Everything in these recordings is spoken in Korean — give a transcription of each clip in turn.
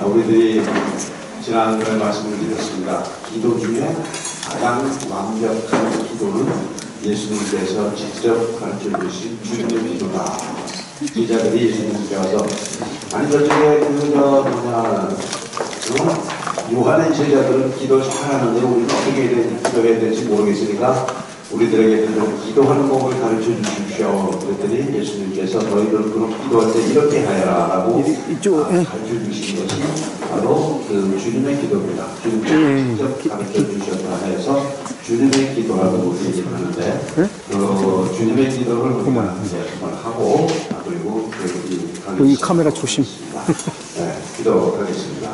우리들이 지난번에 말씀을 드렸습니다. 기도 중에 가장 완벽한 기도는 예수님께서 직접 가르쳐 주신 주님의 기도다. 제자들이 예수님께 와서 아니 저쪽에 요한의 제자들은 기도 잘하는데 우리는 어떻게 기도해야 될지 모르겠으니까 우리들에게 기도하는 법을 가르쳐 주십시오. 그랬더니 예수님께서 너희들 그럼 기도할 때 이렇게 하여라 라고 가르쳐 주신 것이 바로 그 주님의 기도입니다. 주님께서 직접 가르쳐 주셨다 해서 주님의 기도라고 우리 얘기하는데 그 주님의 기도를 우리가 정말 하고 그리고 이 카메라 조심. 네, 기도하겠습니다.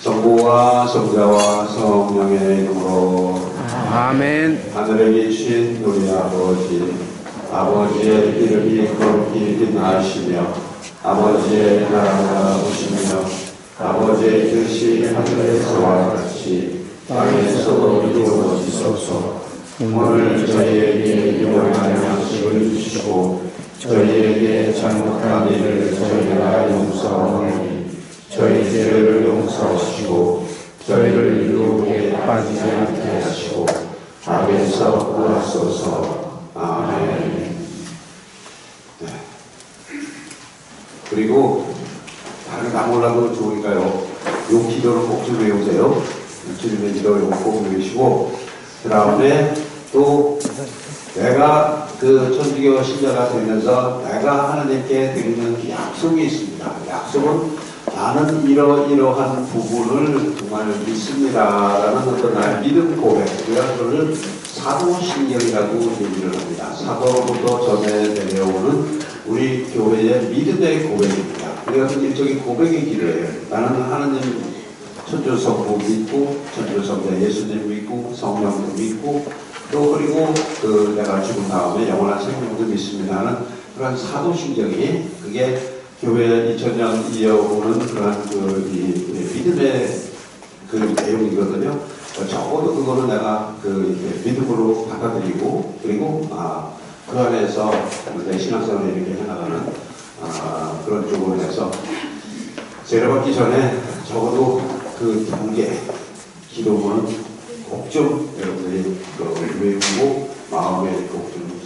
성부와 성자와 성령의 이름으로 아멘. 하늘에 계신 우리 아버지의 이름이 거룩히 빛나시며 아버지의 나라가 오시며 아버지의 뜻이 하늘에서와 같이 땅에서도 이루어지소서. 오늘 저희에게 일용할 양식을 주시고 저희에게 잘못한 일을 저희가 용서하오니 저희 죄를 용서하시고 저희를 유혹에 빠지지 않게 하시고 악에서 구하소서. 아멘. 네. 그리고 다른 거 몰라도 좋으니까요. 요 기도를 꼭 좀 외우세요. 주님의 기도 꼭 외우시고 그 다음에 또 내가 그 천주교 신자가 되면서 내가 하나님께 드리는 약속이 있습니다. 약속은 나는 이러한 부분을 정말 믿습니다라는 어떤 나의 믿음 고백, 우리가 그걸 사도신경이라고 얘기를 합니다. 사도부터 전해 내려오는 우리 교회의 믿음의 고백입니다. 우리가 일종의 고백의 기도예요. 나는 하나님 천주성부 믿고 천주성자 예수님 믿고 성령도 믿고 또 그리고 내가 죽은 다음에 영원한 생명도 믿습니다 하는 그런 사도신경이 그게 교회 2000년 이어오는 그러한 믿음의 그 내용이거든요. 적어도 그거는 내가 믿음으로 받아들이고 그리고 그 안에서 내 신앙생활을 이렇게 해나가는 그런 쪽으로 해서 세례받기 전에 적어도 그 단계 기도문은 꼭 좀 여러분들이 외우고 마음에 꼭 좀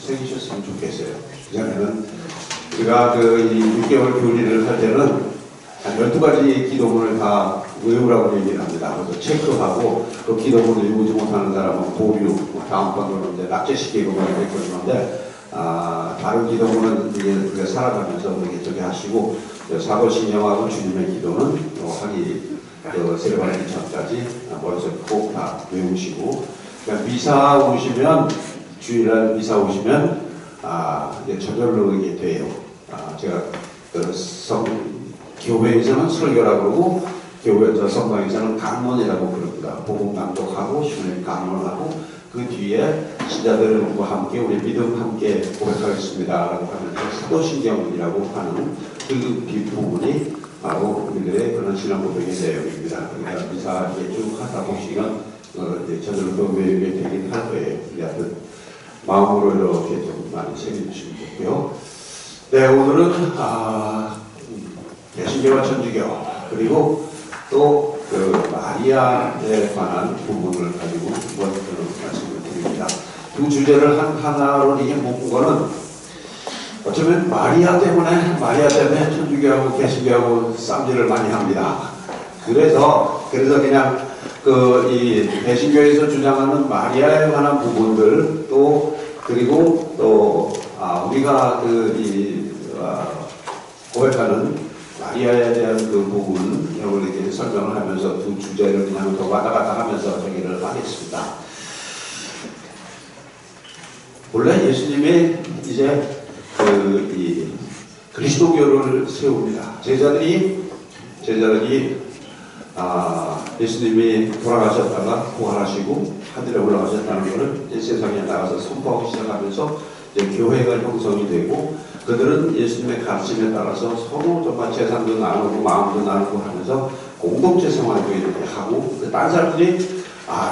새기셨으면 좋겠어요. 그 전에는 우리가 이 6개월 교리를 할 때는 한 12가지 기도문을 다 외우라고 얘기를 합니다. 그래서 체크하고 그 기도문을 외우지 못하는 사람은 보류, 다음번으로 이제 낙제시키고 이렇게 그러는데 다른 기도문은 이제 우리가 살아가면서 저기 하시고 사도신경하고 주님의 기도는 하기 세례받기 전까지 머릿속에 꼭 다 외우시고 그러니까 미사 오시면 주일날 미사 오시면 이제 저절로 이게 돼요. 제가 교회에서는 설교라고 그러고 교회 성당에서는 강론이라고 그럽니다. 복음 낭독하고 신앙 강론하고 그 뒤에 신자들과 함께 우리 믿음 함께 고백하겠습니다라고 하면서 사도신경이라고 하는 그 부분이 바로 우리들의 그런 신앙 고백의 내용입니다. 그러니까 미사 쭉 하다 보시면 저절로 외우게 되긴 할 거예요. 하여튼 마음으로 이렇게 좀 많이 새겨주시면 좋고요. 네, 오늘은 개신교와 천주교 그리고 또 마리아에 관한 부분을 가지고 한번 말씀을 드립니다. 두 주제를 하나로 이게 묶은 거는 어쩌면 마리아 때문에 천주교하고 개신교하고 싸움질을 많이 합니다. 그래서 그냥 이 개신교에서 주장하는 마리아에 관한 부분들 또 그리고 또 우리가 고백하는 마리아에 대한 그 부분 여러분에게 설명을 하면서 두 주제를 그냥 더 왔다 갔다 하면서 저기를 하겠습니다. 원래 예수님이 이제 이 그리스도교를 세웁니다. 제자들이 예수님이 돌아가셨다가 부활하시고 하늘에 올라가셨다는 것을 세상에 나가서 선포하기 시작하면서 이제 교회가 형성이 되고 그들은 예수님의 가르침에 따라서 서로 정말 재산도 나누고 마음도 나누고 하면서 공동체 생활도 이렇게 하고 딴 사람들이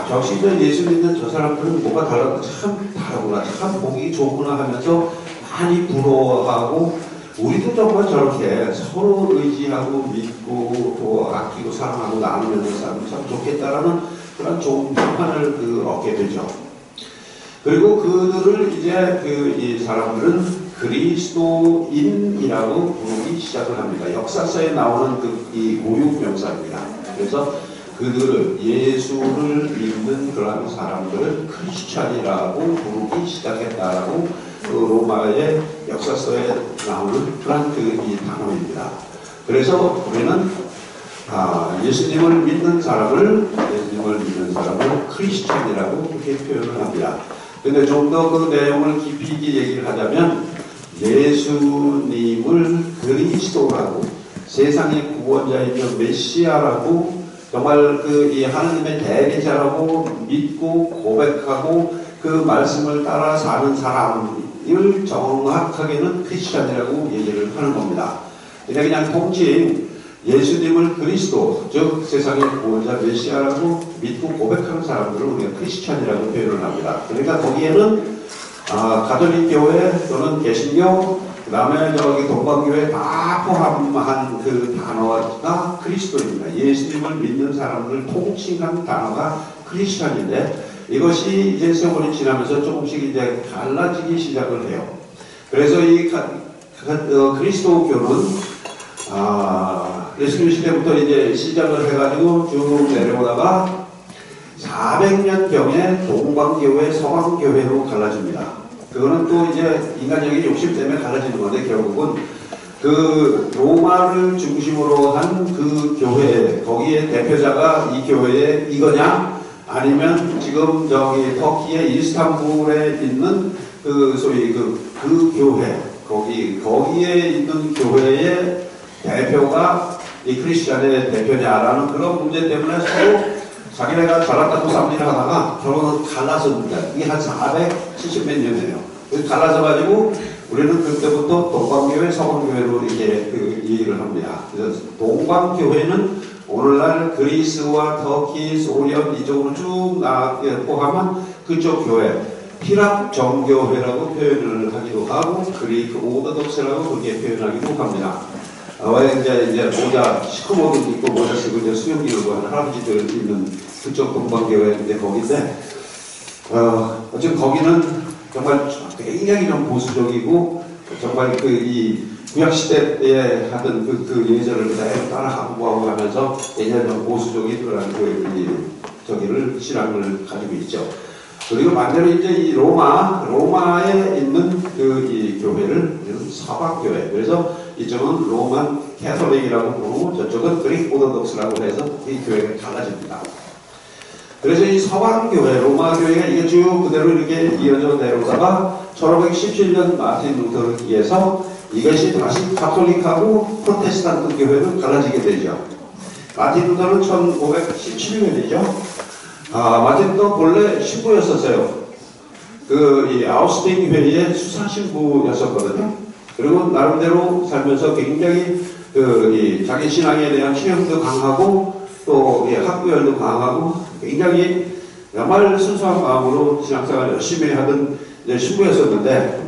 역시 예수 믿는 저 사람들은 뭐가 참 다르구나 참 보기 좋구나 하면서 많이 부러워하고 우리도 정말 저렇게 서로 의지하고 믿고 또 사랑하고 나누면서 살면 참 좋겠다라는 그런 좋은 평판을 얻게 되죠. 그리고 그들을 이제 이 사람들은 그리스도인이라고 부르기 시작을 합니다. 역사서에 나오는 이 고유명사입니다. 그래서 그들을 예수를 믿는 그러한 사람들을 크리스찬이라고 부르기 시작했다라고 로마의 역사서에 나오는 그런 이 단어입니다. 그래서 우리는 예수님을 믿는 사람을 크리스찬이라고 그렇게 표현을 합니다. 근데 좀 더 그 내용을 깊이 있게 얘기를 하자면 예수님을 그리스도라고 세상의 구원자이며 메시아라고 정말 이 하나님의 대리자라고 믿고 고백하고 그 말씀을 따라 사는 사람을 정확하게는 크리스찬이라고 얘기를 하는 겁니다. 그냥 통칭 예수님을 그리스도, 즉 세상의 구원자 메시아라고 믿고 고백하는 사람들을 우리가 크리스찬이라고 표현을 합니다. 그러니까 거기에는 가톨릭 교회 또는 개신교, 그 다음에 저기 동방교회 다 포함한 그 단어가 그리스도입니다. 예수님을 믿는 사람들을 통칭한 단어가 크리스찬인데 이것이 이제 세월이 지나면서 조금씩 이제 갈라지기 시작을 해요. 그래서 이 그리스도교는 예수님 시대부터 이제 시작을 해가지고 쭉 내려오다가 400년경에 동방교회, 서방교회로 갈라집니다. 그거는 또 이제 인간적인 욕심 때문에 갈라지는 건데 결국은 그 로마를 중심으로 한 그 교회, 거기에 대표자가 이 교회에 이거냐? 아니면 지금 저기 터키의 이스탄불에 있는 그 소위 그 교회, 거기에 있는 교회의 대표가 이 크리스찬의 대표냐라는 그런 문제 때문에 서로 자기네가 잘났다고 싸움질을 하다가 결국은 갈라섭니다. 이게 한 470몇 년이에요. 갈라져가지고 우리는 그때부터 동방교회, 서방교회로 이렇게 얘기를 합니다. 그래서 동방교회는 오늘날 그리스와 터키, 소련 이쪽으로 쭉 포함한 그쪽 교회, 피랍 정교회라고 표현을 하기도 하고 그리크 오더독스라고 그렇게 표현하기도 합니다. 이제 모자 시커멓게 입고 모자 쓰고 이제 수염 기르고 하는 할아버지들 있는 그쪽 동방교회인데 거기인데 어쨌든 거기는 정말 굉장히 좀 보수적이고 정말 이 구약시대에 하던 그 예절을 그대로 따라가고 뭐하고 하면서 굉장히 좀 보수적인 그런 저기를 신앙을 가지고 있죠. 그리고 반대로 이제 이 로마에 있는 이 교회를 서방교회. 그래서 이쪽은 로만 캐톨릭이라고 부르고 저쪽은 그리스 오더독스라고 해서 이 교회가 달라집니다. 그래서 이 서방교회, 로마교회가 이게 쭉 그대로 이렇게 이어져 내려오다가 1517년 마틴 루터를 의해서 이것이 다시 가톨릭하고 프로테스탄트 교회로 갈라지게 되죠. 마틴 루터는 1517년이죠. 마틴 루터 본래 신부였었어요. 이 아우스팅 회의의 수사 신부였었거든요. 그리고 나름대로 살면서 굉장히 이 자기 신앙에 대한 체험도 강하고 또 학구열도 강하고 굉장히 정말 순수한 마음으로 신앙생활 열심히 하던 신부였었는데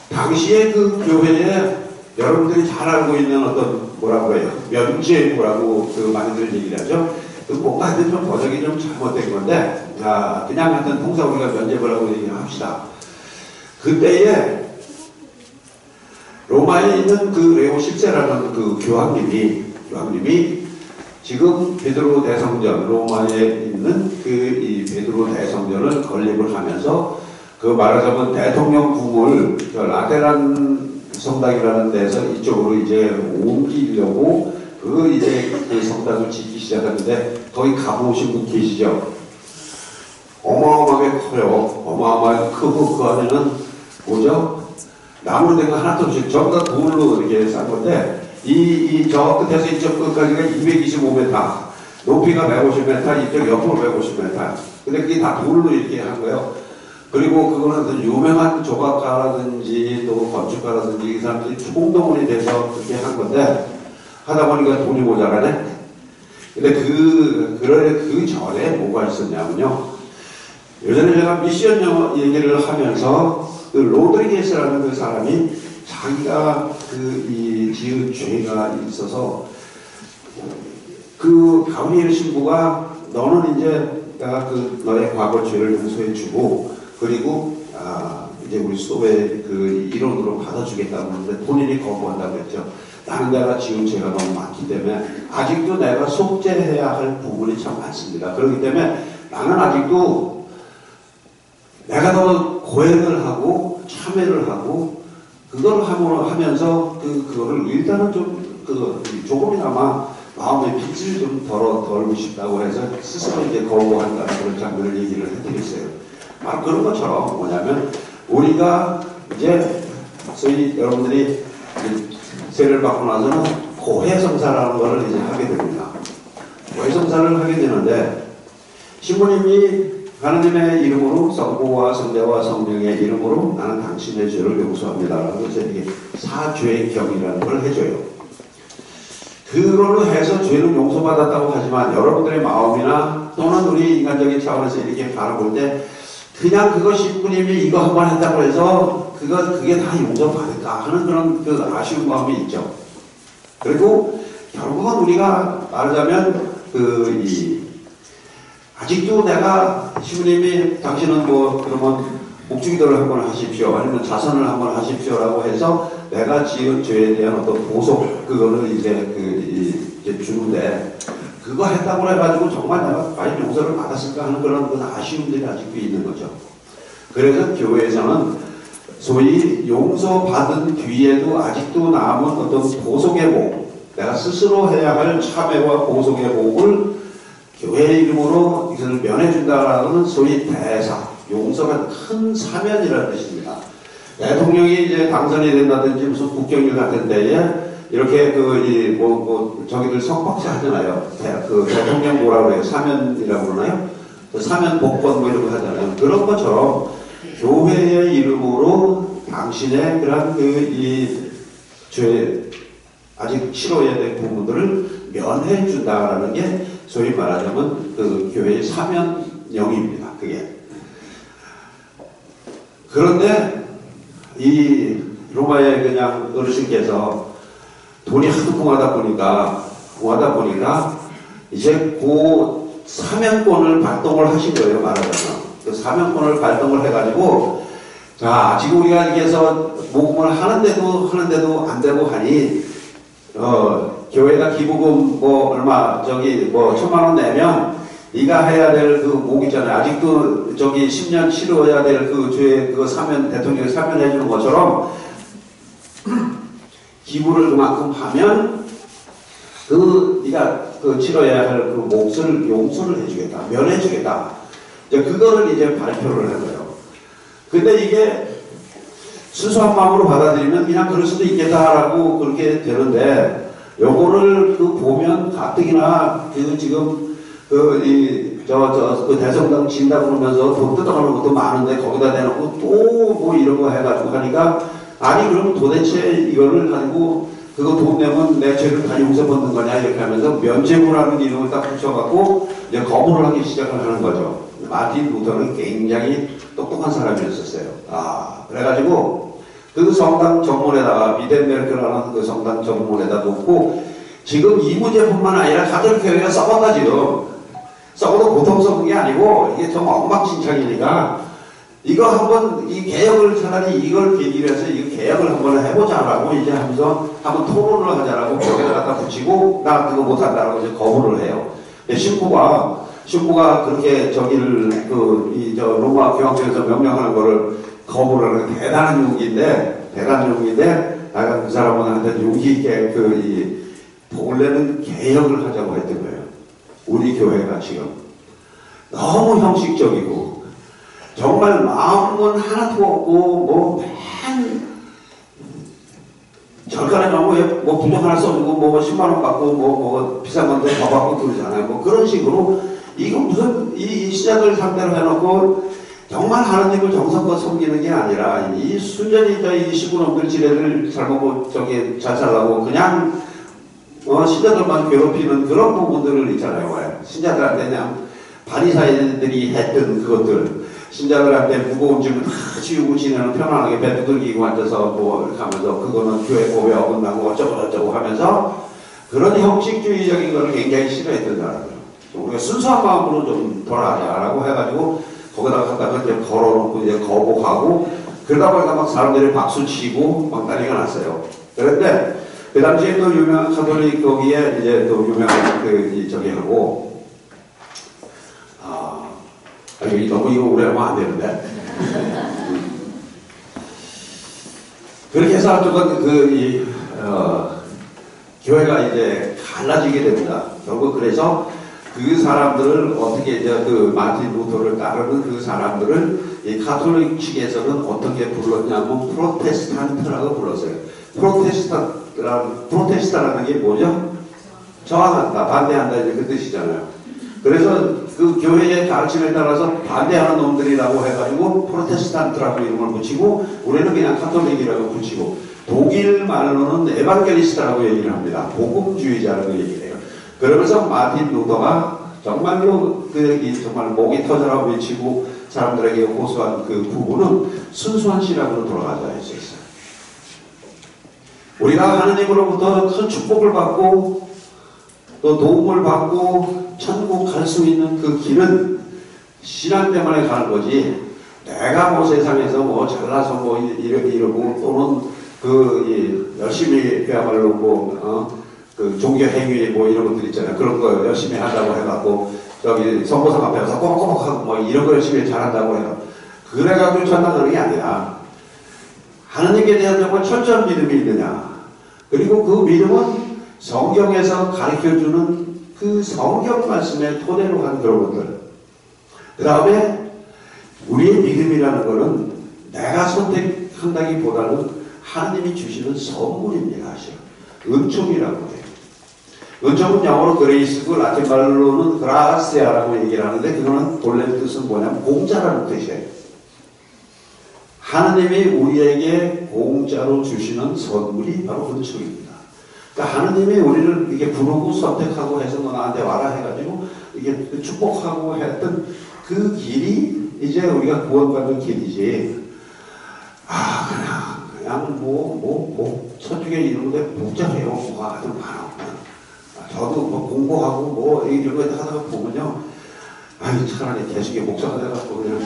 당시에 그 교회에 여러분들이 잘 알고 있는 어떤 뭐라고 해요? 면죄부라고 많이들 얘기를 하죠. 뭔가 하여튼 좀 번역이 좀 잘못된 건데 그냥 하여튼 통상 우리가 면죄부라고 얘기를 합시다. 그때에 로마에 있는 그 레오 10세라는 그 교황님이 지금 베드로 대성전, 로마에 있는 이 베드로 대성전을 건립을 하면서 그 말하자면 대통령 궁을 라테란 성당이라는 데서 이쪽으로 이제 옮기려고 그 성당을 짓기 시작하는데 거기 가보신 분 계시죠? 어마어마하게 커요. 어마어마하게 크고 그 안에는 뭐죠? 나무로 된 거 하나도 없이 전부 다 돌로 이렇게 싼 건데 저 끝에서 이쪽 끝까지가 225m, 높이가 150m, 이쪽 옆으로 150m. 근데 그게 다 돌로 이렇게 한 거예요. 그리고 그거는 유명한 조각가라든지 또 건축가라든지 이 사람들이 총동원이 돼서 그렇게 한 건데 하다 보니까 돈이 모자라네. 근데 그 전에 뭐가 있었냐면요. 예전에 제가 미션 영어 얘기를 하면서 그 로드리게스라는 그 사람이 자기가 지은 죄가 있어서 그 가브리엘 신부가 너는 이제 내가 그 너의 과거 죄를 용서해주고 그리고 이제 우리 수도의 그 일원으로 받아주겠다고 하는데 본인이 거부한다고 했죠. 나는 내가 지은 죄가 너무 많기 때문에 아직도 내가 속죄해야 할 부분이 참 많습니다. 그렇기 때문에 나는 아직도 내가 더 고행을 하고 참회를 하고 그걸 하면서 그거를 일단은 좀 조금이나마 마음의 빚을 좀 덜고 싶다고 해서 스스로 이제 거부한다는 그런 장면을 얘기를 해드렸어요. 바로 그런 것처럼 뭐냐면 우리가 이제 소위 여러분들이 세례를 받고 나서는 고해성사라는 것을 이제 하게 됩니다. 고해성사를 하게 되는데 신부님이 하나님의 이름으로 성부와 성자와 성령의 이름으로 나는 당신의 죄를 용서합니다. 그래서 이게 사죄경이라는 걸 해줘요. 그걸로 해서 죄는 용서받았다고 하지만 여러분들의 마음이나 또는 우리 인간적인 차원에서 이렇게 바라볼 때 그냥 그거 신부님이 이거 한번 했다고 해서 그게 다 용서받을까 하는 그런 그 아쉬운 마음이 있죠. 그리고 결국은 우리가 말하자면 아직도 내가 신부님이 당신은 뭐 그러면 목주기도를 한번 하십시오 아니면 자선을 한번 하십시오라고 해서 내가 지은 죄에 대한 어떤 보석 그거를 이제 주는데 그거 했다고 해가지고 정말 내가 과연 용서를 받았을까 하는 그런 아쉬움들이 아직도 있는 거죠. 그래서 교회에서는 소위 용서받은 뒤에도 아직도 남은 어떤 보석의 복, 내가 스스로 해야 할 참회와 보석의 복을 교회의 이름으로 이것을 면해준다라는 소위 대사, 용서가 큰 사면이라는 뜻입니다. 대통령이 이제 당선이 된다든지 무슨 국경일 같은 데에 이렇게 저기들 석박사 하잖아요. 대통령 뭐라고 그래요? 사면이라고 그러나요? 사면 복권 뭐 이런 거 하잖아요. 그런 것처럼 교회의 이름으로 당신의 그런 죄, 아직 치러야 될 부분들을 면해 준다라는 게 소위 말하자면 그 교회의 사면령입니다. 그게. 그런데 이 로마의 그냥 어르신께서 돈이 하도 궁하다 보니까 이제 그 사면권을 발동을 하신 거예요. 말하자면 그 사면권을 발동을 해가지고 자 지금 우리가 여기에서 모금을 하는데도 안 되고 하니 교회가 기부금 뭐 얼마 뭐 1,000,000원 내면 네가 해야 될 그 목 있잖아요. 아직도 10년 치러야 될 그 죄 그거 대통령이 사면해 주는 것처럼 기부를 그만큼 하면 네가 치러야 할 그 몫을 용서를 해주겠다, 면해주겠다. 그거를 이제 발표를 한 거예요. 근데 이게 순수한 마음으로 받아들이면 그냥 그럴 수도 있겠다라고 그렇게 되는데 요거를 보면 가뜩이나 지금 대성당 진다고 그러면서 돈 뜯어가는 것도 많은데 거기다 대놓고 또 뭐 이런 거 해가지고 하니까 아니 그러면 도대체 이거를 가지고 그거 돈 내면 내 죄를 다 용서받는 거냐 이렇게 하면서 면죄부라는 이름을 딱 붙여갖고 이제 거부를 하기 시작을 하는 거죠. 마틴 루터는 굉장히 똑똑한 사람이었었어요. 그래가지고 그 성당 정문에다가 미덴베르크라는 그 성당 정문에다 놓고 지금 이 문제뿐만 아니라 가톨교회가 썩었다 지금. 썩어도 고통스러운 게 아니고 이게 좀 엉망진창이니까 이거 한번 이 개혁을 차라리 이걸 계기로 해서 이 개혁을 한번 해보자라고 이제 하면서 한번 토론을 하자라고 벽에다 갖다 붙이고 나 그거 못한다라고 이제 거부를 해요. 신부가 그렇게 저기를 로마 교황청에서 명령하는 거를 거부를 하는 대단한 용기인데 내가 그 사람한테 용기 있게 복을 내는 개혁을 하자고 했던 거예요. 우리 교회가 지금 너무 형식적이고 정말 마음은 하나도 없고 절간에 뭐 부정 하나 써주고 10만원 받고 뭐 비싼 건데 더 받고 그러잖아요. 그런 식으로 이거 무슨 이 신자들 상대로 해놓고 정말 하나님을 정성껏 섬기는 게 아니라 이 순전히 이 시부놈들 지뢰를 잘 먹고 잘 살라고 그냥 신자들만 괴롭히는 그런 부분들을 있잖아요. 신자들한테 그냥 바리사이들이 했던 그것들 신자들한테 무거운 짐을 다 지우고 지내는 편안하게 배 두들기고 앉아서 뭐 이렇게 하면서 그거는 교회 법에 어긋나고 어쩌고 저쩌고 하면서 그런 형식주의적인 거를 굉장히 싫어했던 사람들. 우리가 순수한 마음으로 좀 돌아가자라고 해가지고 거기다가 갖다가 이제 걸어놓고 이제 거복하고 그러다 보니까 막 사람들이 박수 치고 막 난리가 났어요. 그런데 그 당시에 또 유명한 카톨릭 거기에 이제 또 유명한 저기 하고 여기 너무 이거 오래 하면 안 되는데 그렇게 해서 하여튼 교회가 이제 갈라지게 됩니다. 결국 그래서 그 사람들을 어떻게 이제 그 마틴 루터를 따르는 그 사람들을 이 카톨릭 측에서는 어떻게 불렀냐면 프로테스탄트라고 불렀어요. 프로테스탄트라는 게 뭐죠? 저항한다, 반대한다 이제 그 뜻이잖아요. 그래서 그 교회의 가르침에 따라서 반대하는 놈들이라고 해가지고 프로테스탄트라고 이름을 붙이고 우리는 그냥 카톨릭이라고 붙이고 독일 말로는 에반겔리스트라고 얘기를 합니다. 복음주의자라고 얘기를 해요. 그러면서 마틴 루터가 정말로 정말 목이 터져라 외치고 사람들에게 호소한 그 부분은 순수한 신앙으로 돌아가자 했었어요. 우리가 하느님으로부터 큰 축복을 받고 또 도움을 받고 천국 갈 수 있는 그 길은 신앙 때문에 가는 거지. 내가 뭐 세상에서 뭐 잘나서 뭐 이러고 또는 열심히 그야말로 그 종교 행위 뭐 이런 것들 있잖아요. 그런 거 열심히 한다고 해갖고 저기 선거상 앞에 가서 꼬박꼬박하고 뭐 이런 거 열심히 잘한다고 해서 그래가지고 천당 가는 게 아니라 하느님께 대한 정말 철저한 믿음이 있느냐. 그리고 그 믿음은 성경에서 가르쳐주는 그 성경 말씀의 토대로 한 그런 것들. 그 다음에 우리의 믿음이라는 것은 내가 선택한다기보다는 하느님이 주시는 선물입니다. 사실. 은총이라고 해요. 은총은 영어로 그레이스고 라틴 말로는 그라시아라고 얘기를 하는데 그거는 본래 뜻은 뭐냐면 공짜라는 뜻이에요. 하느님이 우리에게 공짜로 주시는 선물이 바로 은총입니다. 그러니까 하느님이 우리를 이렇게 부르고 선택하고 해서 너 나한테 와라 해가지고 이게 축복하고 했던 그 길이 이제 우리가 구원받는 길이지. 그냥 서쪽에 이런데 복잡해요. 뭐가 하여튼 많아. 저도 뭐 공부하고 뭐 이런 거 하다가 보면요. 차라리 계속에 목사가 돼갖고 그냥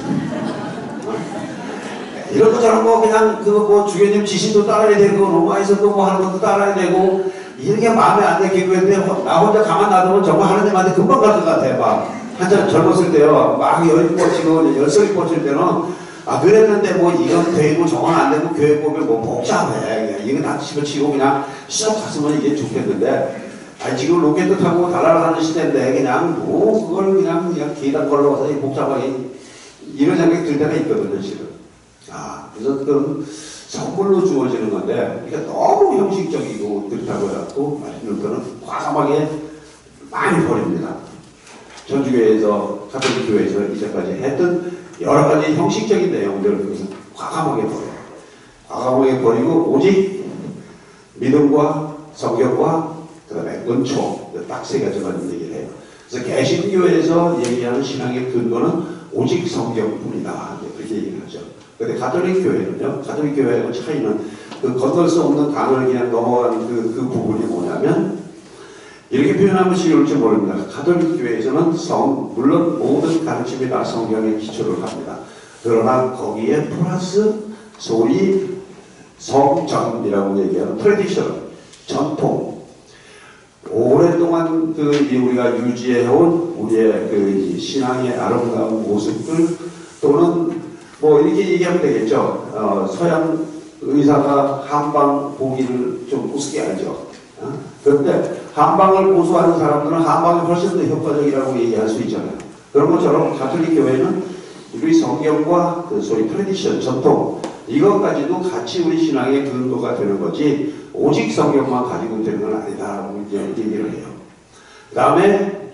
이런 거 저런 거 그냥 뭐 주교님 지시도 따라야 되고 로마에서도 뭐 하는 것도 따라야 되고 이렇게 마음에 안 들게 했는데 나 혼자 가만 놔두면 정말 하나님한테 금방 갈 것 같아. 막 한참 젊었을 때요. 막 열이 뻗치고 열성이 뻗칠 때는 그랬는데 뭐 이건 되고 저건 안 되고 교회 보면 뭐 복잡해. 이거 다 집어치고 그냥 쏙 갔으면 이게 좋겠는데 지금 로켓도 타고 달아나는 시대인데 그냥 뭐 그걸 그냥 계단 걸러서 복잡하게 이런 생각이 들 때가 있거든요. 지금. 그래서 그건 선물로 주어지는 건데 그러니까 너무 형식적이고 그렇다고 해갖고 말씀을 거는 과감하게 많이 버립니다. 전주교회에서 가톨릭 교회에서 이제까지 했던 여러 가지 형식적인 내용들을 그것을 과감하게 버려요. 과감하게 버리고 오직 믿음과 성경과 그 다음에 은총 딱 세 가지만 얘기를 해요. 그래서 개신교회에서 얘기하는 신앙의 근거는 오직 성경뿐이다. 그렇게 얘기를 하죠. 근데 가톨릭 교회는요, 가톨릭 교회하고 차이는 그 건널 수 없는 강을 그냥 넘어가는 그 부분이 뭐냐면 이렇게 표현하면 쉬울지 모릅니다. 가톨릭 교회에서는 물론 모든 가르침이 다 성경에 기초를 합니다. 그러나 거기에 플러스 소위 성전이라고 얘기하는 트래디션, 전통, 오랫동안 우리가 유지해온 우리의 신앙의 아름다운 모습들 또는 뭐 이렇게 얘기하면 되겠죠. 서양 의사가 한방 보기를 좀 우습게 알죠. 그런데 한방을 고수하는 사람들은 한방이 훨씬 더 효과적이라고 얘기할 수 있잖아요. 그런 것처럼 가톨릭 교회는 우리 성경과 소위 트래디션, 전통 이것까지도 같이 우리 신앙의 근거가 되는 거지 오직 성경만 가지고 되는 건 아니다라고 이제 얘기를 해요. 그 다음에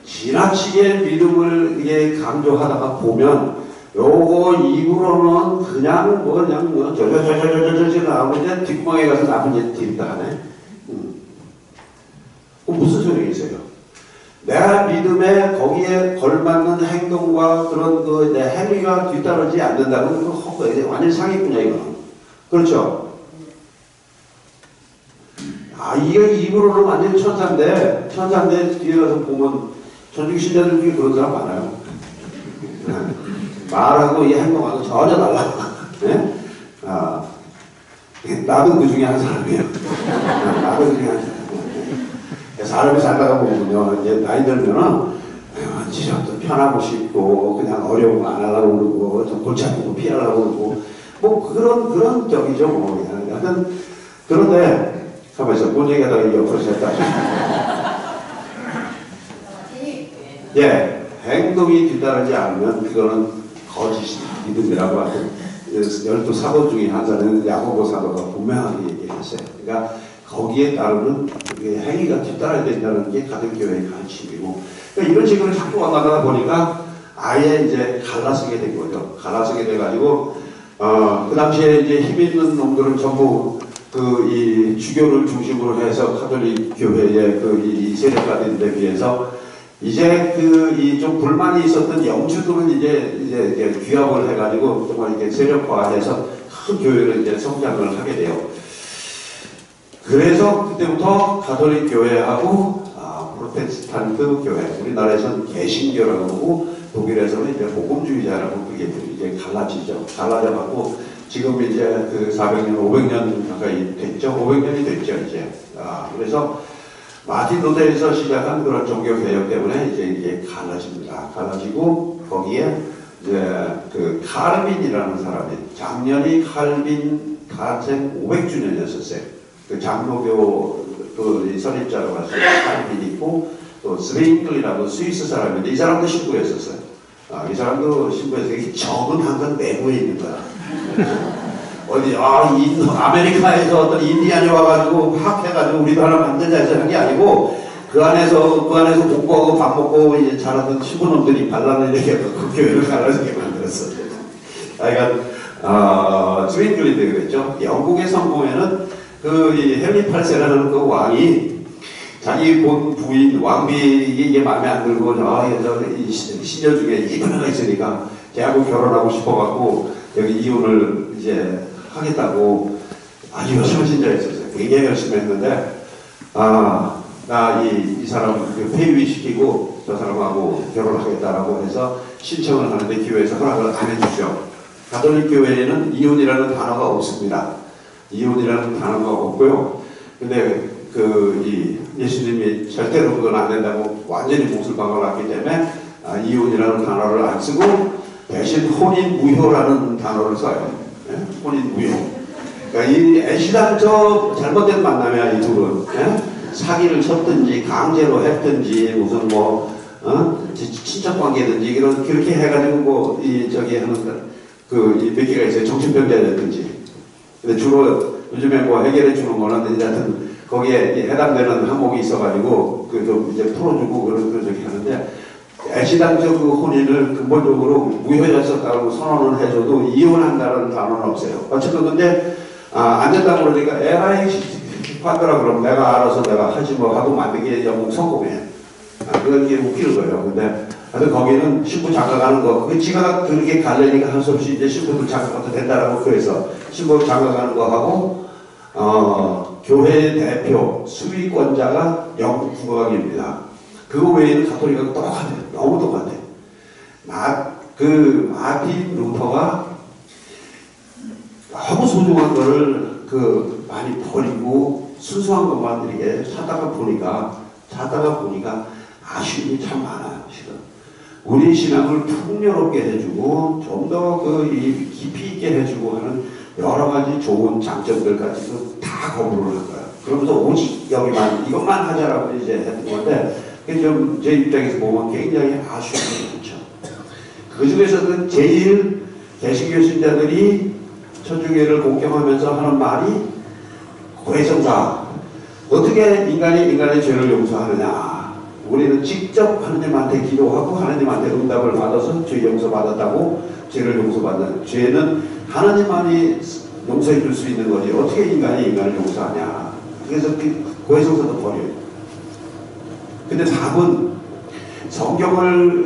지나치게 믿음을 이게 강조하다가 보면 요거 입으로는 그냥 저저저저저저 나오고 이제 뒷구멍에 가서 나쁜 짓 들이다 하네. 무슨 소리겠어요? 내가 믿음에 거기에 걸맞는 행동과 그런 내 행위가 뒤따르지 않는다면 그거 헛거예요. 완전 상했군요 이거는. 그렇죠? 이게 입으로는 완전 천사인데 뒤에 가서 보면 전직 신자들 중에 그런 사람 많아요. 말하고 이 행동하고 전혀 달라. 네? 나도 그 중에 한 사람이에요. 나도 그 중에 한 사람이에요. 사람이 살다가 보면요, 이제 나이 들면은, 진짜 또 편하고 싶고, 그냥 어려운 거 안 하려고 그러고, 좀 골치 아픈 거 피하려고 그러고, 뭐 그런 적이죠, 뭐. 하여튼, 그런데, 가만히 있어. 뭔 얘기하다가 이게 옆으로 샜다. 예, 행동이 뒤따르지 않으면 그거는 거짓 믿음이라고 하죠. 12사도 중에 한 사람은 야고보 사도가 분명하게 얘기했어요. 그러니까 거기에 따르는 행위가 뒤따라야 된다는 게 가정교회의 가르침이고, 그러니까 이런 식으로 자꾸 나가다 보니까 아예 이제 갈라서게 된 거죠. 갈라서게 돼가지고, 그 당시에 이제 힘 있는 놈들은 전부 이 주교를 중심으로 해서 카톨릭 교회의 이 세력가들에 비해서 이제 이 좀 불만이 있었던 영주들은 이제 귀합을 해가지고 정말 이렇게 세력화해서 큰 교회를 이제 성장을 하게 돼요. 그래서 그때부터 가톨릭 교회하고 프로테스탄트 교회, 우리나라에서는 개신교라고 하고 독일에서는 이제 복음주의자라고 그게 이제 갈라지죠. 갈라져갖고 지금 이제 400년, 500년 가까이 됐죠. 500년이 됐죠 이제. 그래서 마틴 루터에서 시작한 그런 종교 개혁 때문에 이제 이게 갈라집니다. 갈라지고 거기에 이제 칼빈이라는 사람이 작년이 칼빈 탄생 500주년이었어요. 장로교 설립자로 가서 칼빈이 있고 또 스윙클이라고 스위스 사람인데 이 사람도 신부였었어요. 이 사람도 신부에서 이게 적은 항상 내부에 있는 거야. 어디 아메리카에서 어떤 인디안이 와가지고 막 해가지고 우리도 하나 만들자 해서 한 게 아니고 그 안에서 공부하고 밥 먹고 이제 자라던 신부놈들이 반란을 이렇게 그 교회를 갈라지게 만들었어. 그러니까 스윙클인데 그랬죠. 영국의 성공에는 이 헨리 8세라는 그 왕이 자기 본 부인 왕비 이게 마음에 안 들고 시녀 중에 이분가 있으니까 걔하고 결혼하고 싶어갖고 여기 이혼을 이제 하겠다고 아주 열심히 신자였었어요. 굉장히 열심히 했는데 이 사람 폐위시키고 저 사람하고 결혼하겠다라고 해서 신청을 하는데 교회에서 허락을 안 해주죠. 가톨릭 교회에는 이혼이라는 단어가 없습니다. 이혼이라는 단어가 없고요. 근데 예수님이 절대로 그건 안 된다고 완전히 몫을 박아놨기 때문에 이혼이라는 단어를 안 쓰고 대신 혼인무효라는 단어를 써요. 네? 혼인무효. 그러니까 이 애시당초 잘못된 만남이야 이 둘은. 네? 사기를 쳤든지 강제로 했든지 무슨 친척 관계든지 그렇게 해가지고 하는 몇 개가 있어요. 정신병자라든지. 근데 주로 요즘에 해결해 주는 거는 이제 하여튼 거기에 해당되는 항목이 있어가지고 좀 이제 풀어주고 그렇게 하는데 애시당초 혼인을 근본적으로 무효였었다고 선언을 해줘도 이혼한다는 단어는 없어요. 어쨌든 근데 안 된다고 그러니까 에라이 하더라 그러면 내가 알아서 내가 하지 하고 만든 게 영국 성공해. 그게 웃기는 거예요. 근데 하여튼 거기는 신부 장가가는 거, 지가 그렇게 갈래니까 할 수 없이 이제 신부들 장가가도 된다라고 그래서 신부 장가가는 거 하고, 교회 대표, 수위권자가 영국 국왕입니다. 그거 외에는 가톨릭하고 똑같아요. 너무 똑같아요. 마틴 루터가 너무 소중한 거를 많이 버리고 순수한 것만 이렇게 찾다가 보니까 아쉬움이 참 많아요, 실은. 우리 신앙을 풍요롭게 해주고, 좀 더 깊이 있게 해주고 하는 여러 가지 좋은 장점들까지도 다 거부를 한 거예요. 그러면서 오직 이것만 하자라고 이제 했던 건데, 좀 제 입장에서 보면 굉장히 아쉬움이 많죠. 그 중에서도 제일 개신교 신자들이 천주교를 공경하면서 하는 말이 고해성사. 어떻게 인간이 인간의 죄를 용서하느냐. 우리는 직접 하느님한테 기도하고 하느님한테 응답을 받아서 죄 용서받았다고 죄를 용서받는. 죄는 하느님만이 용서해 줄 수 있는 거지 어떻게 인간이 인간을 용서하냐. 그래서 고해성사도 버려요. 근데 답은 성경을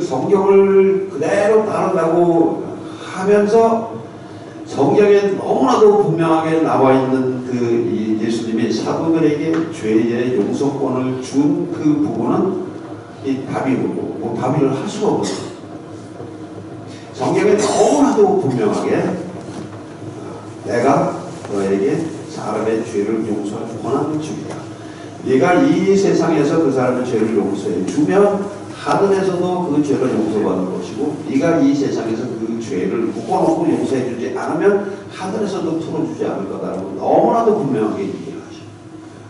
그대로 따른다고 하면서 성경에 너무나도 분명하게 나와 있는 이 예수님이 사도들에게 죄의 용서권을 준 그 부분은 이 다비고 뭐 다비를 할 수가 없어요. 성경에 너무나도 분명하게 내가 너에게 사람의 죄를 용서할 권한을 주리라. 네가 이 세상에서 그 사람의 죄를 용서해 주면 하늘에서도 그 죄를 용서받을 것이고 네가 이 세상에서 그 죄를 묶어놓고 용서해 주지 않으면 하늘에서도 풀어주지 않을 거다라고 너무나도 분명하게 얘기를 하셔요.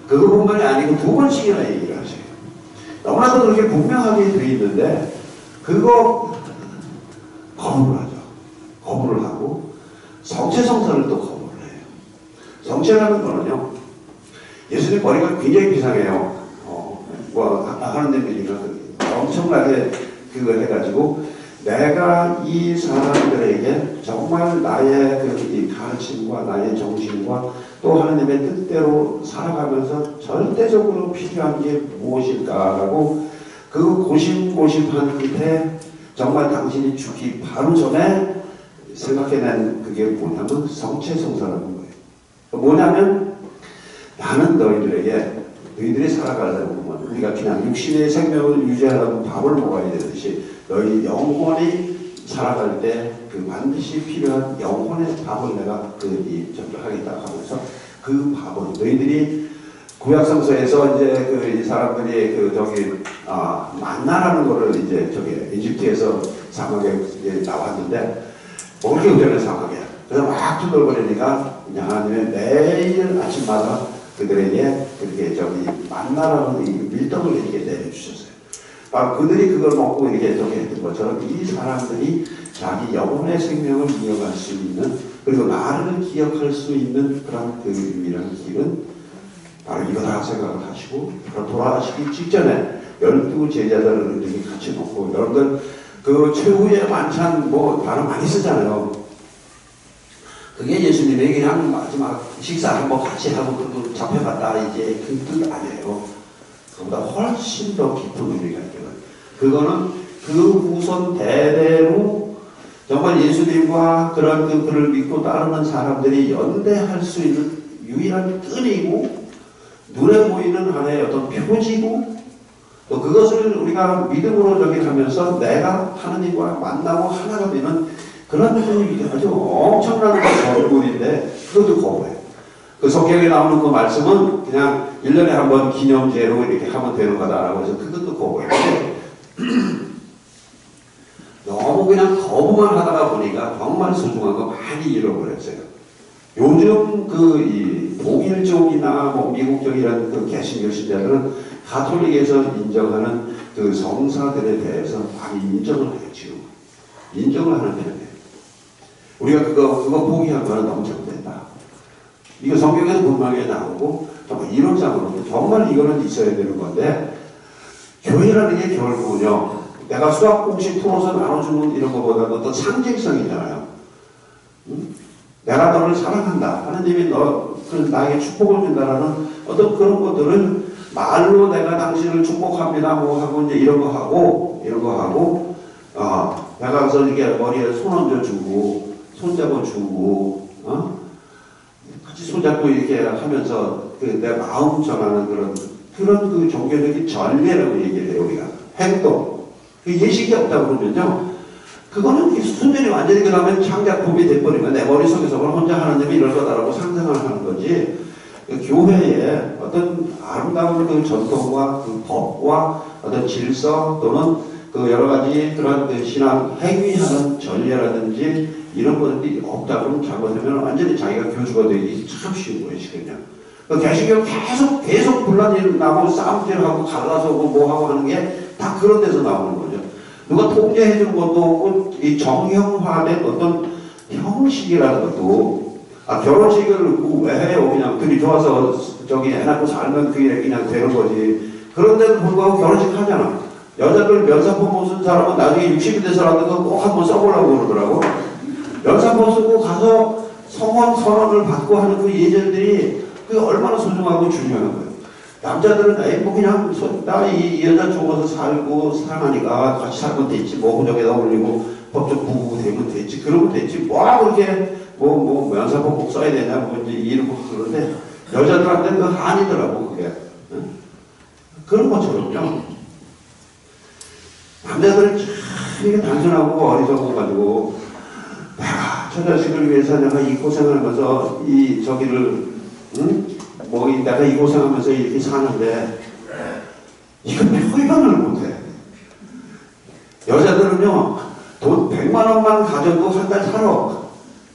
그것뿐만이 아니고 두 번씩이나 얘기를 하셔요. 너무나도 그렇게 분명하게 되어 있는데 그거 거부를 하죠. 거부를 하고 성체성사를 또 거부를 해요. 성체라는 거는요, 예수님 머리가 굉장히 비상해요. 하는 얘기가 엄청나게 그걸 해가지고 내가 이 사람들에게 정말 나의 이 가르침과 나의 정신과 또 하나님의 뜻대로 살아가면서 절대적으로 필요한 게 무엇일까라고 그 고심고심한 끝에 정말 당신이 죽기 바로 전에 생각해낸 그게 뭐냐면 성체성사라는 거예요. 뭐냐면 나는 너희들이 살아가려고 하면 우리가 그냥 육신의 생명을 유지하려면 밥을 먹어야 되듯이 너희 영혼이 살아갈 때 그 반드시 필요한 영혼의 밥을 내가 하겠다 하면서 그 밥은 너희들이 구약성서에서 이제 이 사람들이 만나라는 거를 이제 이집트에서 사막에 나왔는데 먹을 게 없잖아요, 사막에. 그래서 막 두들거리니까 하나님은 매일 아침마다 그들에게 그렇게 만나라는 밀떡을 이렇게 내려주셨어요. 바로 그들이 그걸 먹고 이렇게 했던 것처럼 이 사람들이 자기 영혼의 생명을 이어갈 수 있는 그리고 나를 기억할 수 있는 그런 그 유일한 길은 바로 이거다 생각을 하시고 바로 돌아가시기 직전에 12 제자들을 이렇게 같이 놓고 여러분들 그 최후의 만찬 단어 많이 쓰잖아요. 그게 예수님이 그냥 마지막 식사 한번 같이 하고 그거 잡혀갔다 이제 그 뜻 아니에요. 그보다 훨씬 더 깊은 의미가 있어요. 그거는 그 후손 대대로 정말 예수님과 그런 그를 믿고 따르는 사람들이 연대할 수 있는 유일한 끈이고 눈에 보이는 하나의 어떤 표지고 또 그것을 우리가 믿음으로 하면서 내가 하나님과 만나고 하나가 되는 그런 아주 엄청난 얼굴인데 그것도 거부해요. 그 성경에 나오는 그 말씀은 그냥 1년에 한 번 기념제로 이렇게 하면 되는 거다라고 해서 그것도 거부해요. 너무 그냥 거부만 하다가 보니까 정말 소중한 거 많이 잃어버렸어요. 요즘 이 독일적이나 미국적이라는 그 개신교 신자들은 가톨릭에서 인정하는 그 성사들에 대해서 많이 인정을 해요, 지금. 인정을 하는 편이에요. 우리가 그거 포기한 거는 너무 잘못됐다. 이거 성경에서 분명하게 나오고, 정말 이론상으로 정말 이거는 있어야 되는 건데, 교회라는 게 결국은요, 내가 수학 공식 풀어서 나눠주는 이런 것보다도 어떤 상징성이잖아요. 내가 너를 사랑한다. 하나님이 나에게 축복을 준다라는 어떤 그런 것들을 말로 내가 당신을 축복합니다. 하고 이제 이런 거 하고, 내가 가서 이렇게 머리에 손 얹어주고, 손잡아주고, 같이 손잡고 이렇게 하면서 내 마음 전하는 그런 그 종교적인 전례라고 얘기를 해요, 우리가. 행동. 그 예식이 없다 그러면요. 그거는 순전히 완전히 그 다음에 창작품이 돼버리면 내 머릿속에서 혼자 하나님이 이럴 거다라고 상상을 하는 거지. 교회에 어떤 아름다운 그 전통과 그 법과 어떤 질서 또는 그 여러 가지 그런 그 신앙 행위하는 전례라든지 이런 것들이 없다 그러면 잘못하면 완전히 자기가 교주가 되기 참 쉬운 거예요, 그냥. 그 개신교 계속 분란이 나고 싸움질하고 갈라서고 뭐하고 하는 게 다 그런 데서 나오는 거죠. 누가 통제해주는 것도 없고 이 정형화된 어떤 형식이라는 것도 결혼식을 왜 해요? 그냥 둘이 좋아서 애 낳고 살면 그게 그냥 되는 거지. 그런데도 불구하고 결혼식 하잖아. 여자들 면사포 못 쓴 사람은 나중에 60이 돼서라도 꼭 한번 써보려고 그러더라고. 면사포 쓰고 가서 성원 선언을 받고 하는 그 예절들이 그게 얼마나 소중하고 중요한 거예요. 남자들은 그냥 나 이 여자 죽어서 살고 사랑하니까 같이 살면 됐지. 호적에다 올리고 법적 부부가 되면 됐지. 그러면 됐지. 그렇게 면사포 꼭 써야 되냐 이제 이러고 그러는데 여자들한테 그 한이더라고, 그게. 응? 그런 것처럼요. 남자들은 참 이게 단순하고 어리석어가지고, 내가 저 자식을 위해서 내가 이 고생을 하면서 이 저기를, 응? 뭐, 내가 이 고생하면서 이렇게 사는데, 이거 표현을 못해. 여자들은요, 돈 100만 원만 가져도 한 달 살아.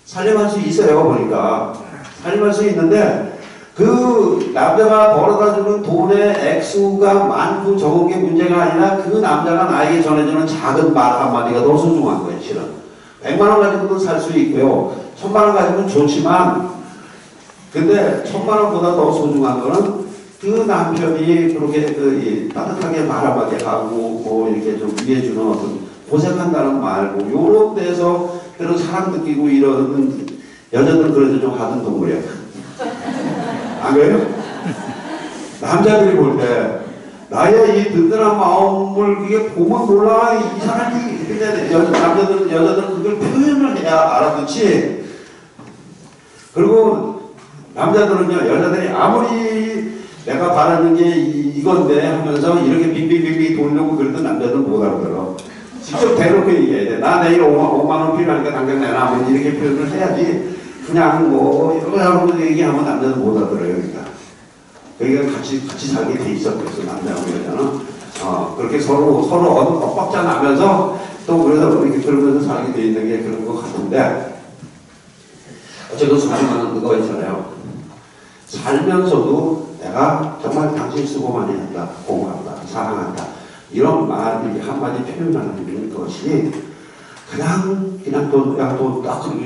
살림할 수 있어요, 보니까. 살림할 수 있는데, 그 남자가 벌어다주는 돈의 액수가 많고 적은 게 문제가 아니라 그 남자가 나에게 전해주는 작은 말 한마디가 더 소중한 거예요, 실은. 100만 원 가지고도 살 수 있고요. 1000만 원 가지고는 좋지만, 근데 1000만 원보다 더 소중한 거는 그 남편이 그렇게 따뜻하게 말 한마디 하고, 뭐 이렇게 좀 위해주는 어떤 고생한다는 말, 뭐 요런 데서 그런 사랑 느끼고 이러는 여자들은 그래도 좀 하던 동물이야. 안 그래요? 남자들이 볼 때 나의 이 든든한 마음을 그게 보면 몰라. 이 사람이 근데 여자들은 그걸 표현을 해야 알아듣지. 그리고 남자들은요, 여자들이 아무리 내가 바라는 게 이건데 하면서 이렇게 빙빙빙빙 돌려고 그래도 남자들은 못 알아들어. 직접 대놓고 얘기해야 돼. 나 내일 5만 원 필요하니까 당장 내놔. 뭐 이렇게 표현을 해야지. 그냥 뭐 이러고 얘기하면 남자는 못 알아들어요. 그러니까 같이 살게 돼 있어. 그래서 남자하고 여자는 그렇게 서로 엇박자 나면서 또 그래서 이렇게 그러면서 살게 돼 있는 게 그런 것 같은데, 어쨌든 소중한 그거 있잖아요. 살면서도 내가 정말 당신 수고 많이 한다, 고마웠다, 사랑한다, 이런 말 한마디 표현하는 것이 그냥 또딱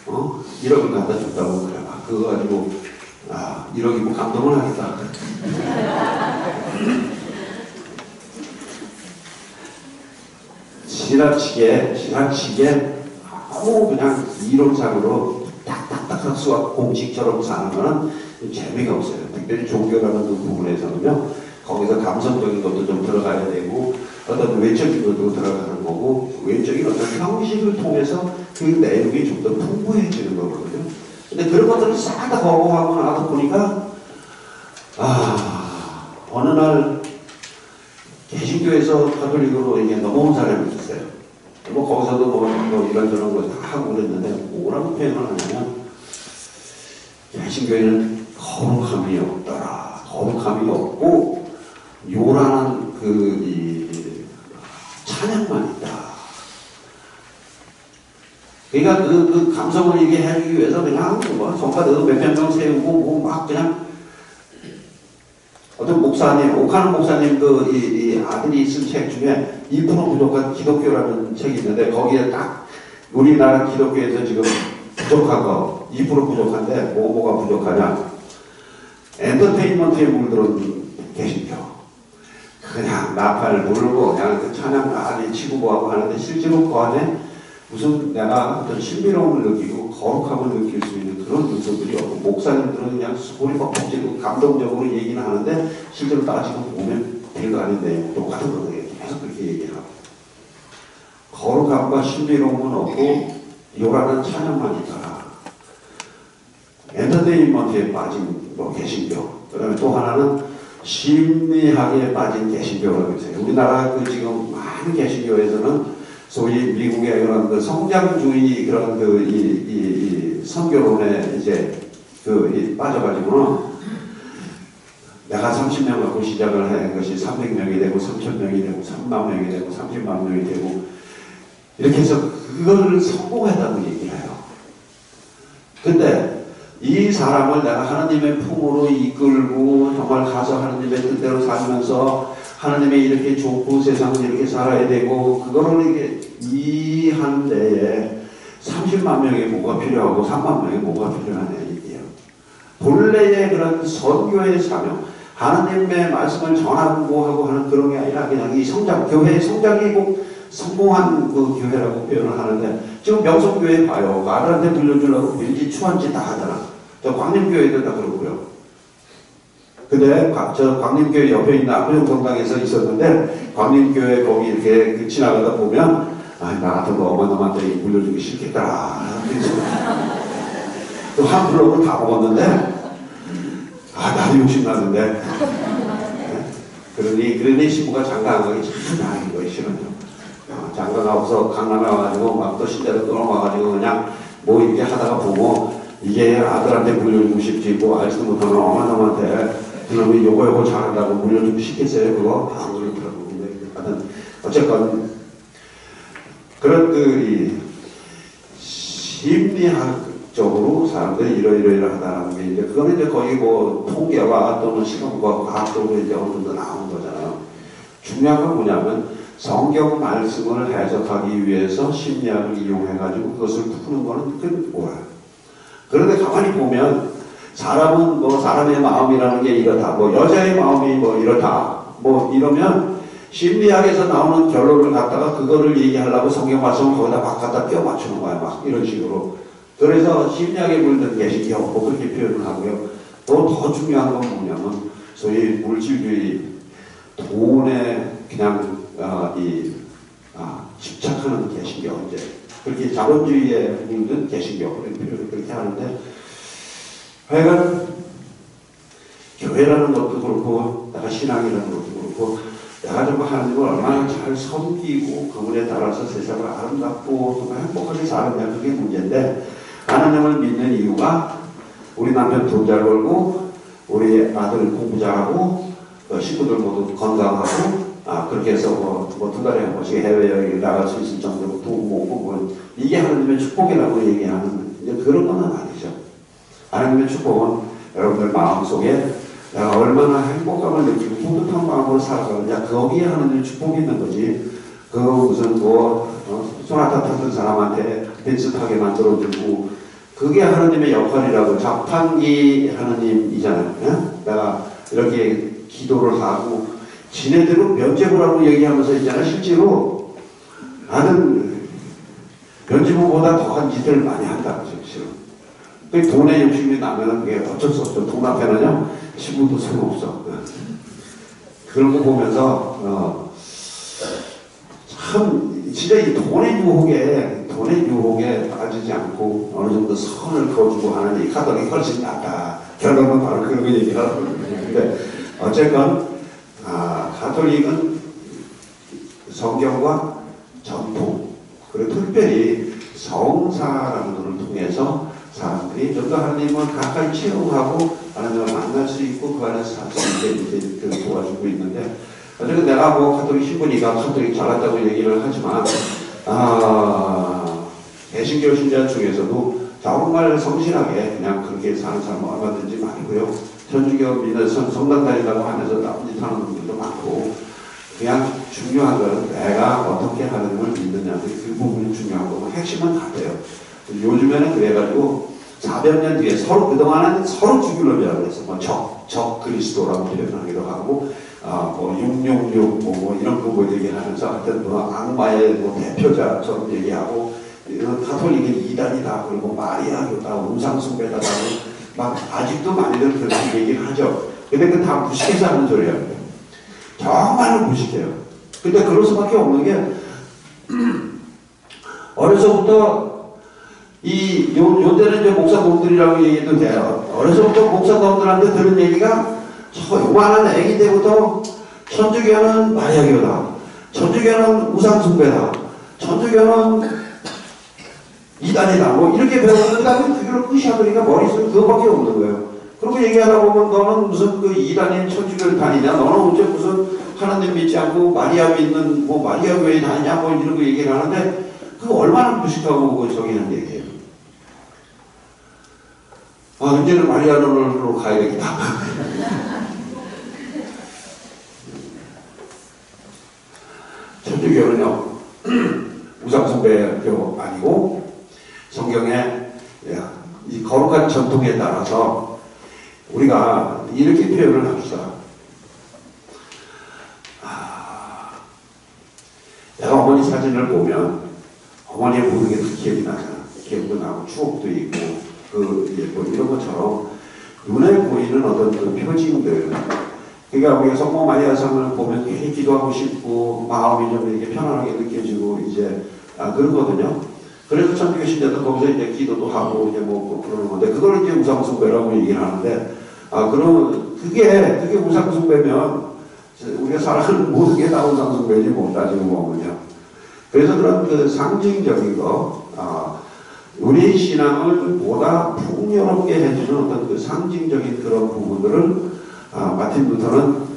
뭐 1억을 갖다 줬다고 그래. 그거 가지고 1억이고 감동을 하겠다. 지나치게 아무 그냥 이론상으로 딱딱딱딱 수학 공식처럼 사는 거는 재미가 없어요. 특별히 종교라는 그 부분에서는요, 거기서 감성적인 것도 좀 들어가야 되고, 어떤 외적인 것도 들어가는 거고, 외적인 어떤 형식을 통해서 그 내용이 좀 더 풍부해지는 거거든요. 근데 그런 것들을 싹 다 거부하고 나서 보니까, 어느 날 개신교에서 가톨릭으로 이게 넘어온 사람이 있었어요. 뭐 거기서도 뭐 이런저런 거 다 하고 그랬는데, 뭐라고 표현을 하냐면, 개신교에는 거룩함이 없더라. 거룩함이 없고, 요란한 찬양만 있다. 그러니까 그 감성을 이게 해주기 위해서 그냥 뭐 성가대도 몇백 명 세우고 뭐 막 그냥 어떤 목사님, 옥하는 목사님 이 아들이 쓴 책 중에 2% 부족한 기독교라는 책이 있는데, 거기에 딱 우리나라 기독교에서 지금 부족한 거 2% 부족한데 뭐가 부족하냐? 엔터테인먼트에 물들은 개신교. 그냥 나팔을 부르고 그냥 그 찬양 많이 치고 뭐하고 하는데, 실제로 그 안에 무슨 내가 어떤 신비로움을 느끼고 거룩함을 느낄 수 있는 그런 요소들이 없고, 목사님들은 그냥 소리 뻑뻑 지르고 감동적으로 얘기는 하는데 실제로 따지고 보면 별거 아닌데 똑같은 거예요. 계속 그렇게 얘기하고, 거룩함과 신비로움은 없고 요란한 찬양만 있더라. 엔터테인먼트에 빠진 개신교. 그 다음에 또 하나는 심리학에 빠진 개신교라고 있어요. 우리나라 지금 많은 개신교에서는 소위 미국의 그런 성장주의 그런 이 선교론에 이제 빠져가지고는 내가 30명 갖고 시작을 한 것이 300명이 되고 3,000명이 되고 3만 명이 되고 30만 명이 되고 이렇게 해서 그거를 성공했다고 얘기해요. 근데 이 사람을 내가 하나님의 품으로 이끌고 정말 가서 하나님의 뜻대로 살면서 하나님의 이렇게 좋고 세상을 이렇게 살아야 되고, 그거를 이렇게 이해하는 데에 30만 명의 뭐가 필요하고 3만 명의 뭐가 필요하냐 얘기예요. 본래의 그런 선교의 사명, 하나님의 말씀을 전하고 하고 하는 그런 게 아니라 그냥 이 교회의 성장이 꼭 성공한 그 교회라고 표현을 하는데, 지금 명성교회 봐요. 아들한테 물려주려고 빌지 추한지 다 하잖아. 저 광림교회도 다 그러고요. 근데 저 광림교회 옆에 있는 압구정성당에서 있었는데, 광림교회 거기 이렇게 지나가다 보면 나 같은 거 어머님한테 물려주기 싫겠다. 또 한 블록을 다 먹었는데, 나도 욕심나는데. 그러니 신부가 장가 안 가기 참 다행인 거예요, 실은요. 장가 가고서 강남에 와가지고 막 또 신대로 떠나와가지고 그냥 뭐 이렇게 하다가 보고 이게 아들한테 물려주고 싶지 뭐 알지도 못하는 어머님한테 그놈이 요거 잘한다고 물려주고 싶겠어요, 그거? 안 그렇더라고. 근데 하여튼 어쨌건 그런 이 심리학적으로 사람들이 이러이러하다는 게 이제 그거는 이제 거의 뭐 통계와 또는 실험과 과학적으로 이제 어느 정도 나온 거잖아요. 중요한 건 뭐냐면 성경 말씀을 해석하기 위해서 심리학을 이용해가지고 그것을 푸는 거는 그게 뭐야. 그런데 가만히 보면 사람은 뭐 사람의 마음이라는 게 이렇다, 뭐 여자의 마음이 뭐 이렇다, 뭐 이러면 심리학에서 나오는 결론을 갖다가 그거를 얘기하려고 성경 말씀을 거기다 막 갖다 껴 맞추는 거야, 막 이런 식으로. 그래서 심리학에 물든 개식이요, 뭐 그렇게 표현을 하고요. 또 더 중요한 건 뭐냐면 소위 물질주의, 돈에 그냥 집착하는 개신교, 이제 그렇게 자본주의에 물든 개신교 이런 표현을 그렇게 하는데, 하여간 교회라는 것도 그렇고 내가 신앙이라는 것도 그렇고 내가 정말 하나님을 얼마나 잘 섬기고 그분에 따라서 세상을 아름답고 정말 행복하게 사느냐, 그게 문제인데, 하나님을 믿는 이유가 우리 남편 돈 잘 벌고 우리 아들 공부 잘하고 식구들 모두 건강하고 그렇게 해서 뭐 두 달에 한 번씩 해외여행 나갈 수 있을 정도로 돈 모으고 뭐 이게 하나님의 축복이라고 얘기하는 이제 그런 건 아니죠. 하나님의 축복은 여러분들 마음속에 내가 얼마나 행복감을 느끼고 뿌듯한 마음으로 살아가느냐, 거기에 하나님의 축복이 있는 거지. 그거 무슨 소나타 타던 사람한테 벤츠타게 만들어주고 그게 하나님의 역할이라고. 자판기 하나님이잖아요. 내가 이렇게 기도를 하고 지네대로 면죄부라고 얘기하면서 있잖아요. 실제로 나는 면죄부보다 더한 짓을 많이 한다. 실제로. 그 돈에 욕심이 나면은 그게 어쩔 수 없죠. 돈 앞에는요, 신부도 소용없어. 그런 거 보면서, 참, 진짜 이 돈의 유혹에 빠지지 않고 어느 정도 선을 그어주고 하는 이 카톨릭이 훨씬 낫다. 결론은 바로 그런 거 얘기하는 거예요. 근데 어쨌건, 가톨릭은 성경과 전통, 그리고 특별히 성사라는 것을 통해서 사람들이 좀 더 하나님을 가까이 체험하고 하나님을 만날 수 있고 그 안에서 살 수 있게 이제 도와주고 있는데, 어쨌든 내가 뭐 가톨릭 신부니까 가톨릭 잘났다고 얘기를 하지만 개신교 신자 중에서도 정말 성실하게 그냥 그렇게 사는 사람은 얼마든지 많고요. 천주교 믿어서 성당 다닌다고 하면서 나쁜 짓 하는 분들도 많고, 그냥 중요한 것은 내가 어떻게 하나님을 믿느냐, 그 부분이 중요한 거고 핵심은 다 돼요. 요즘에는 그래가지고 400년 뒤에 서로, 그동안은 서로 죽일 놈이라고 했어. 뭐 적 그리스도라고 표현하기도 하고, 뭐 666, 뭐 이런 거 얘기하면서 하여튼 뭐 악마의 뭐 대표자처럼 얘기하고, 가톨릭은 이단이다, 그리고 마리아교다, 우상숭배다, 막 아직도 많이들 그렇게 얘기를 하죠. 근데 그건 다 무식해서 하는 소리야. 정말로 무식해요. 근데 그럴 수밖에 없는 게, 어려서부터 요때는 이제 목사놈들이라고 얘기도 돼요. 어려서부터 목사놈들한테 들은 얘기가, 요만한 애기 때부터 천주교는 마리아교다, 천주교는 우상숭배다, 천주교는 이단이다, 뭐 이렇게 배우는, 그 다음에 그걸 끄시하더니까 머릿속에 그거밖에 없는 거예요. 그리고 얘기하다 보면 너는 무슨 그 이단인 천주교를 다니냐, 너는 어째 무슨 하나님 믿지 않고 마리아 믿는 뭐 마리아 교회 다니냐, 뭐 이런 거 얘기를 하는데, 그거 얼마나 무식하고 저기 하는 얘기예요. 이제는 마리아노로 가야 되겠다. 천주교는요, 우상숭배교 아니고 성경의 이 거룩한 전통에 따라서 우리가 이렇게 표현을 합시다. 내가 어머니 사진을 보면 어머니의 모든 게 다 기억이 나잖아. 기억도 나고 추억도 있고 뭐 이런 것처럼 눈에 보이는 어떤 그 표징들, 그러니까 우리가 성모 마리아상을 보면 괜히 기도하고 싶고 마음이 좀 이렇게 편안하게 느껴지고 이제 그러거든요. 그래서 천주교 신자도 거기서 이제 기도도 하고 이제 뭐 그러는 건데, 그걸 이제 우상숭배라고 얘기를 하는데, 그럼 그게 우상숭배면 우리가 살아가는 모든 게 다 우상숭배지 못 따지고 보면요. 그래서 그런 그 상징적인 거, 우리 신앙을 보다 풍요롭게 해주는 어떤 그 상징적인 그런 부분들을 마틴 루터는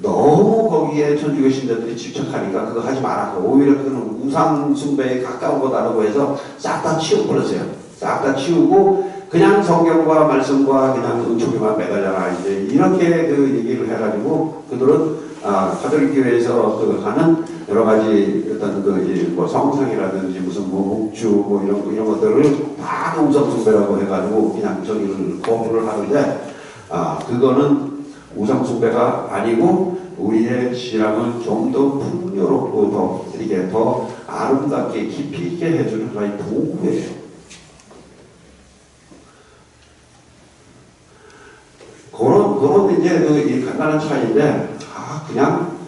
너무 거기에 천주교 신자들이 집착하니까 그거 하지 말라고, 오히려 그는 우상숭배에 가까운 거다라고 해서 싹 다 치워버렸어요. 싹 다 치우고 그냥 성경과 말씀과 그냥 은총에만 매달려라, 이제 이렇게 그 얘기를 해가지고 그들은 가톨릭 교회에서 그 하는 여러 가지 어떤 뭐 성상이라든지 무슨 뭐 묵주 뭐 이런 것들을 다 우상숭배라고 해가지고 그냥 저기를 거부를 하는데, 그거는 우상숭배가 아니고 우리의 신앙을 좀 더 풍요롭고 더 이렇게 더 아름답게 깊이 있게 해주는 하나의 도구예요. 그런 이제 이 간단한 차이인데, 그냥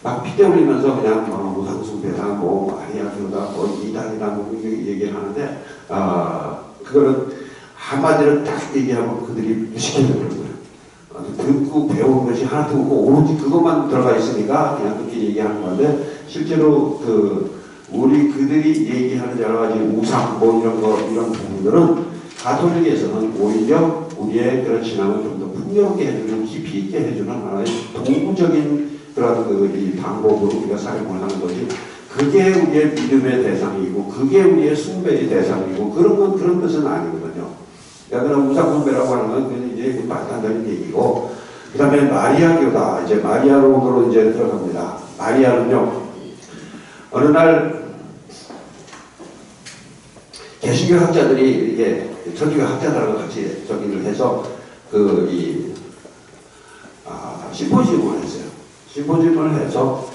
막 핏대 올리면서 그냥 우상숭배다, 뭐 마리아교다, 뭐 이단이다, 뭐 얘기를 하는데, 그거는 한마디로 딱 얘기하면 그들이 무식해져버리는 거예요. 듣고 배운 것이 하나도 없고 오로지 그것만 들어가 있으니까 그냥 그렇게 얘기하는 건데, 실제로 우리 그들이 얘기하는 여러 가지 우상 뭐 이런 부분들은 가톨릭에서는 오히려 우리의 그런 신앙을 좀 더 풍요롭게 해주는, 깊이 있게 해주는 하나의 도구적인 그런 이 방법으로 우리가 사용을 하는 거지, 그게 우리의 믿음의 대상이고 그게 우리의 숭배의 대상이고 그런 것은 아니거든요. 그러니까 우상숭배라고 하는 건 이제 말도 안 되는 얘기고, 그 다음에 마리아교다. 이제 마리아론으로 이제 들어갑니다. 마리아는요, 어느 날 개신교 학자들이 이게 천주교 학자들하고 같이 저기를 해서 심포지움을 했어요. 심포지움을 해서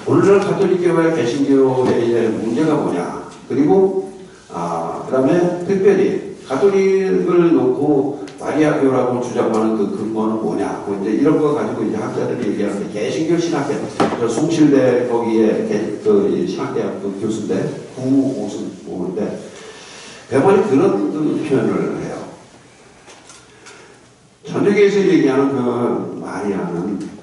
오늘날 가톨릭 교회 개신교의 문제가 뭐냐, 그리고 그 다음에 특별히 가톨릭을 놓고 마리아교라고 주장하는 그 근거는 뭐냐, 뭐 이제 이런 거 가지고 이제 학자들이 얘기하는데, 개신교 신학대, 숭실대 거기에 신학대학 교수인데 구오순인데 대부분 그런 표현을 해요. 천주교에서 얘기하는 그 마리아는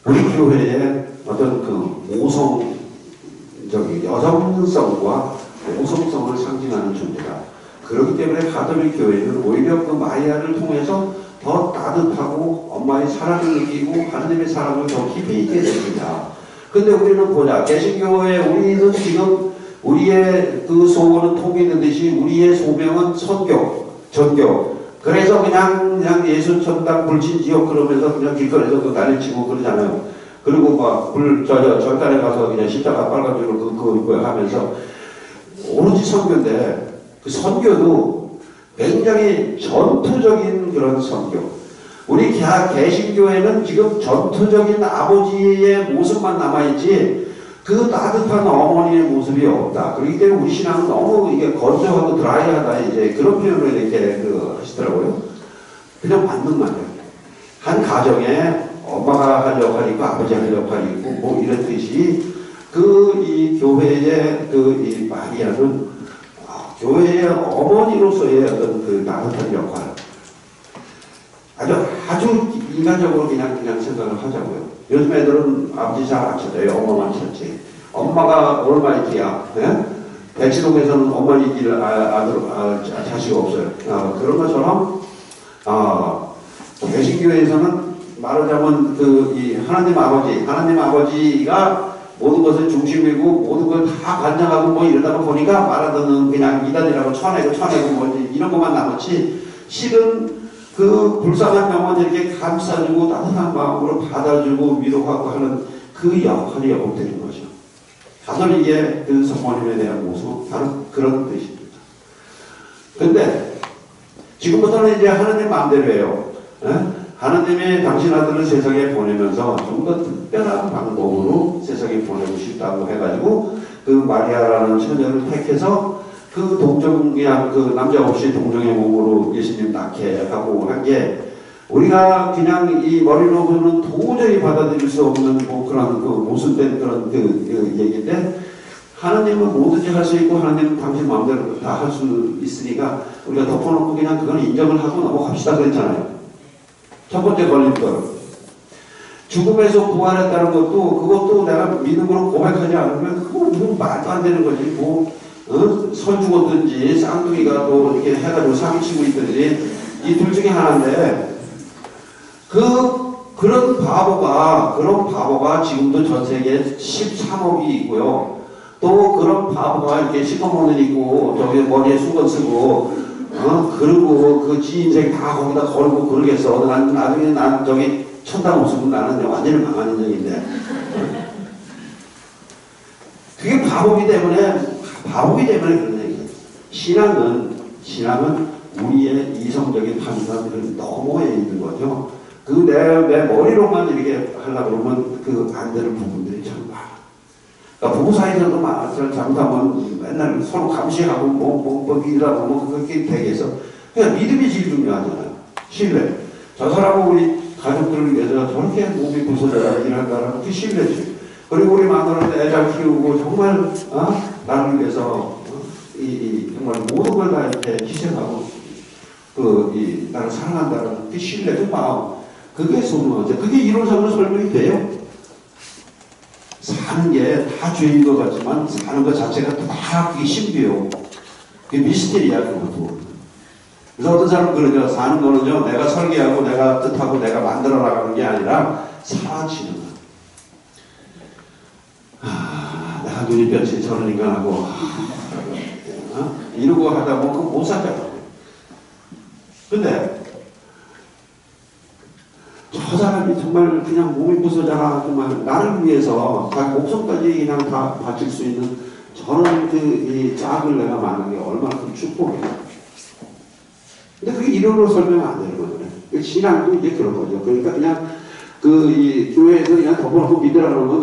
우리 교회의 어떤 모성적인 여성성과 모성성을 상징하는 존재다. 그렇기 때문에 가톨릭 교회는 오히려 그 마리아를 통해서 더 따뜻하고 엄마의 사랑을 느끼고 하나님의 사랑을 더 깊이 있게 됩니다. 근데 우리는 보자. 개신교회 우리는 지금 우리의 그 소원은 통이 있는 듯이 우리의 소명은 선교, 전교. 그래서 그냥 예수 천당 불신 지옥 그러면서 그냥 길거리에서 난리치고 그러잖아요. 그리고 막 절단에 가서 그냥 십자가 빨간 줄로 그거 하면서 오로지 선교인데, 그 선교도 굉장히 전투적인 그런 선교. 우리 개신교회는 지금 전투적인 아버지의 모습만 남아있지 그 따뜻한 어머니의 모습이 없다. 그렇기 때문에 우리 신앙은 너무 이게 건조하고 드라이하다, 이제 그런 표현을 이렇게 하시더라고요. 그냥 맞는 말이에요. 한 가정에 엄마가 할 역할이 있고 아버지가 할 역할이 있고 뭐 이런 뜻이, 이 교회의 이 마리아는 교회의 어머니로서의 어떤 따뜻한 역할, 아주 인간적으로 그냥 생각을 하자고요. 요즘 애들은 아버지 잘 안 찾아요. 엄마만 찾지. 엄마가 얼마 있기야. 네? 대치동에서는 어머 이길 자식 없어요. 그런 것처럼 개신교회에서는 말하자면 이 하나님 아버지가 모든 것을 중심이고 모든 걸 다 관장하고 뭐 이러다가 보니까 말하자면 그냥 이단이라고 쳐내고 뭐 이런 것만 남았지, 실은 그 불쌍한 영혼 이렇게 감싸주고 따뜻한 마음으로 받아주고 위로하고 하는 그 역할이 왜곡되는 거죠. 가톨릭의 그 성모님에 대한 모습은 바로 그런 뜻입니다. 근데 지금부터는 이제 하나님 마음대로 해요. 하나님이 당신 아들을 세상에 보내면서 좀 더 특별한 방법으로 세상에 보내고 싶다고 해가지고 그 마리아라는 처녀를 택해서 그 동정이야, 그 남자 없이 동정의 몸으로 예수님 낳게 하고 한 게, 우리가 그냥 이 머리로는 도저히 받아들일 수 없는 뭐 그런 모순된 그런 얘기인데, 하나님은 뭐든지 할 수 있고 하나님은 당신 마음대로 다 할 수 있으니까 우리가 덮어놓고 그냥 그건 인정을 하고 넘어갑시다 그랬잖아요. 첫 번째 걸림돌. 죽음에서 부활했다는 것도 그것도 내가 믿음으로 고백하지 않으면 그거 뭐 말도 안 되는 거지. 뭐 설 죽었든지 쌍둥이가 또 이렇게 해가지고 사기치고 있든지 이 둘 중에 하나인데 그런 바보가 지금도 전 세계에 13억이 있고요. 또 그런 바보가 이렇게 시커먼 옷 입고 저기 머리에 수건 쓰고 그리고 그 지 인생 다 거기다 걸고 그러겠어. 나중에 난 저기 천당 없으면 나는 완전히 망한 인생인데. 그게 바보기 때문에 그런 얘기예요. 신앙은 우리의 이성적인 판단을 너머에 있는 거죠. 내 머리로만 이렇게 하려고 그러면 그 안 되는 부분들이 참 많아. 그러니까 부부 사이에서도 잘못하면 맨날 서로 감시하고 뭐 일하고 뭐 그렇게 되겠어. 그냥 믿음이 제일 중요하잖아요. 신뢰. 저 사람은 우리 가족들을 위해서 저렇게 몸이 부서져야 일한다는 그 신뢰지. 그리고 우리 마누라는 애 잘 키우고 정말 나를 위해서 정말 모든 걸 다 이렇게 희생하고 나를 사랑한다는 그 신뢰, 그 마음. 그게 소중하죠. 그게 이론상으로 설명이 돼요. 사는 게 다 죄인 것 같지만 사는 것 자체가 다 그게 신비요. 그게 미스테리야 그것도. 그래서 어떤 사람은 그러죠. 사는 거는요 내가 설계하고 내가 뜻하고 내가 만들어 나가는 게 아니라 사라지는 거. 내가 눈이 뼈치 저런 인간하고 이러고 하다 보면 그거 못 살잖아. 근데 저 사람이 정말 그냥 몸이 부서져라 정말 나를 위해서 자기 목숨까지 그냥 다 바칠 수 있는 저런 이 짝을 내가 만난 게 얼마나 큰 축복이야. 근데 그게 이론으로 설명은 안 되는 거죠. 신앙도 이제 그런 거죠. 그러니까 그냥 이 교회에서 그냥 덮어놓고 믿으라는 건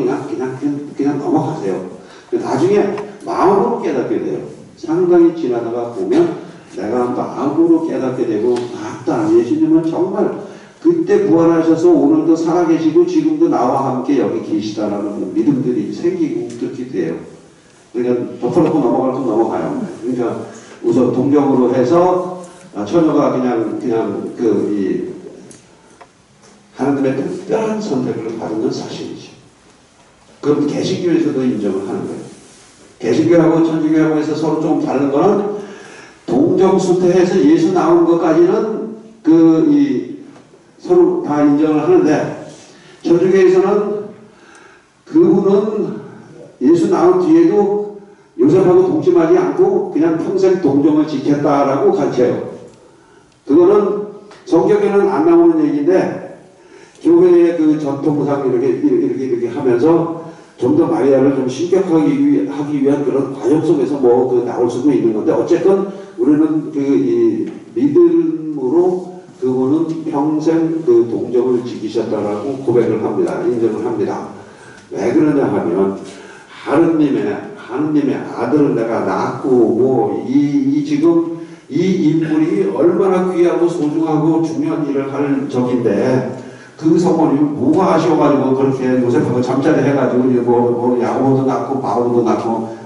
그냥 넘어가세요. 나중에 마음으로 깨닫게 돼요. 상당히 지나다가 보면 내가 마음으로 깨닫게 되고 맞다. 예수님은 정말 그때 부활하셔서 오늘도 살아계시고 지금도 나와 함께 여기 계시다라는 믿음들이 생기고 그렇게 돼요. 그러니까 덮어놓고 넘어갈 건 넘어가요. 그러니까 우선 동정으로 해서 처녀가 그냥 하나님의 특별한 선택을 받은 건 사실이죠. 그럼 개신교에서도 인정을 하는 거예요. 개신교하고 천주교하고에서 서로 좀 다른 거는 동정수태에서 예수 나온 것까지는 서로 다 인정을 하는데 천주교에서는 그분은 예수 나온 뒤에도 요셉하고 동침하지 않고 그냥 평생 동정을 지켰다라고 가르쳐요. 그거는 성경에는 안 나오는 얘기인데 교회의 그 전통상 이렇게 하면서 좀 더 마리아를 좀 신격하기 위한 그런 과정 속에서 나올 수도 있는 건데 어쨌든 우리는 이 믿음으로 그분은 평생 그 동정을 지키셨다라고 고백을 합니다. 인정을 합니다. 왜 그러냐 하면 하느님의 아들을 내가 낳고 지금 이 인물이 얼마나 귀하고 소중하고 중요한 일을 할 적인데 그 성모님이 뭐가 아쉬워가지고 그렇게 요셉하고 잠자리 해가지고 야고보도 낳고 바로도 낳고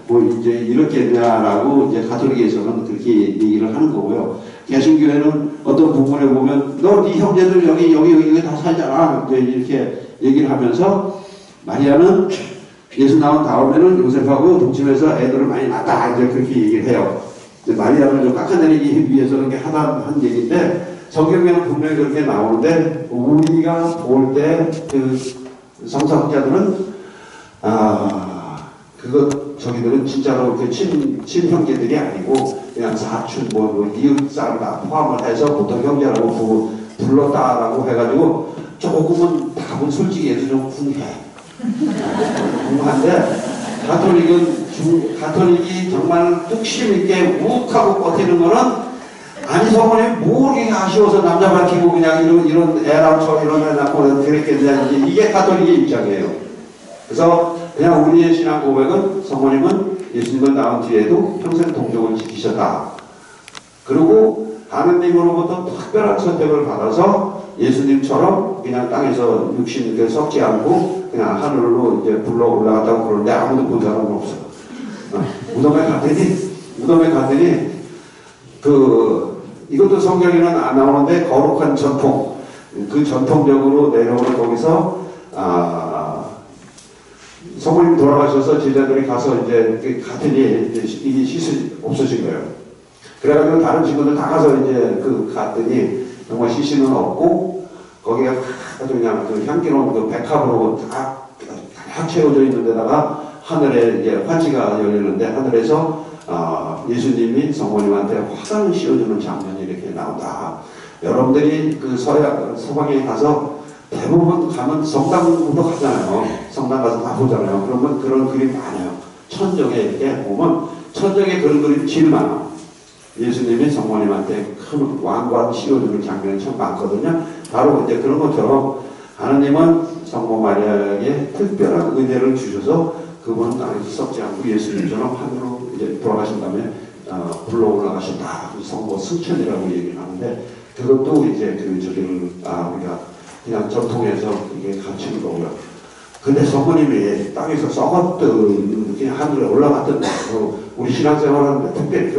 이제 이렇게 했냐라고 이제 가톨릭에서는 그렇게 얘기를 하는 거고요. 개신교회는 어떤 부분에 보면 너 네 형제들 여기 다 살잖아 이렇게 얘기를 하면서 마리아는 예수 나온 다음에는 요셉하고 동침해서 애들을 많이 낳았다 이제 그렇게 얘기를 해요. 마리아를 좀 깎아내리기 위해서 그렇게 한 얘기인데 성경에는 분명히 그렇게 나오는데 우리가 볼 때 그 성사학자들은 저기들은 진짜로 그 친형제들이 아니고 그냥 사촌 이웃 사람 다 포함을 해서 보통 형제라고 불렀다라고 해가지고 조금은 답은 솔직히 해서 좀 궁해. 궁한데 가톨릭이 정말 뚝심 있게 욱하고 버티는 거는 아니 성모님이 뭐 이렇게 아쉬워서 남자 밝히고 그냥 이런 애랑 이런 애 낳고 그랬겠냐 이게 가톨릭의 입장이에요. 그래서 그냥 우리의 신앙 고백은 성모님은 예수님을 낳은 뒤에도 평생 동정을 지키셨다. 그리고 하느님으로부터 특별한 선택을 받아서 예수님처럼 그냥 땅에서 육신을 썩지 않고 그냥 하늘로 이제 불러 올라갔다고 그러는데 아무도 본 사람은 없어요. 무덤에 갔더니 이것도 성경에는 안 나오는데 거룩한 전통, 그 전통적으로 내려오는 거기서 성모님 돌아가셔서 제자들이 가서 이제 갔더니 이게 시신이 없어진 거예요. 그래가지고 다른 친구들 다 가서 이제 갔더니 정말 시신은 없고 거기가 아주 그냥 향기로운 백합으로 다 채워져 있는 데다가 하늘에 이제 환지가 열리는데 하늘에서 예수님이 성모님한테 화관을 씌워주는 장면이 이렇게 나온다. 여러분들이 서방에 가서 대부분 가면 성당부터 가잖아요. 성당 가서 다 보잖아요. 그러면 그런 그림 많아요. 천정에 이렇게 보면 천정에 그런 그림이 제일 많아. 예수님이 성모님한테 큰 왕관 씌워주는 장면이 참 많거든요. 바로 이제 그런 것처럼 하나님은 성모 마리아에게 특별한 은혜를 주셔서 그분은 땅에서 썩지 않고 예수님처럼 하늘로 이제 돌아가신 다음에 불러 올라가신다. 성모 승천이라고 얘기를 하는데 그것도 이제 우리가 그냥 전통에서 이게 가르치는 거고요. 근데 성모님이 땅에서 썩었던 그냥 하늘에 올라갔던 우리 신앙생활은 특별히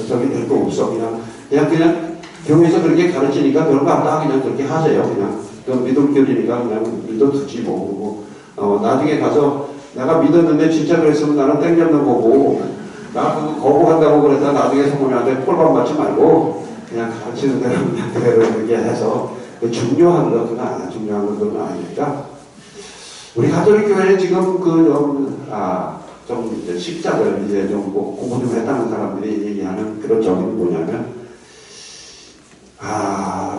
저기 될 거 없어. 그냥 교회에서 그렇게 가르치니까 그런 거 다 그냥 그렇게 하세요. 그냥 믿을 교리니까 그냥 믿어두지 뭐. 나중에 가서 내가 믿었는데 진짜 그랬으면 나는 땡잡는 거고 나 그거 거부한다고 그래서 나중에 성모님한테 꼴밥 맞지 말고 그냥 가르치는 대로 그냥 그대로 그렇게 해서 중요한 건 그건 아니야. 중요한 건 그건 아니니까 우리 가톨릭 교회에 지금 좀 이제 십자가를 이제 좀 공부 좀 했다는 사람들이 얘기하는 그런 점은 뭐냐면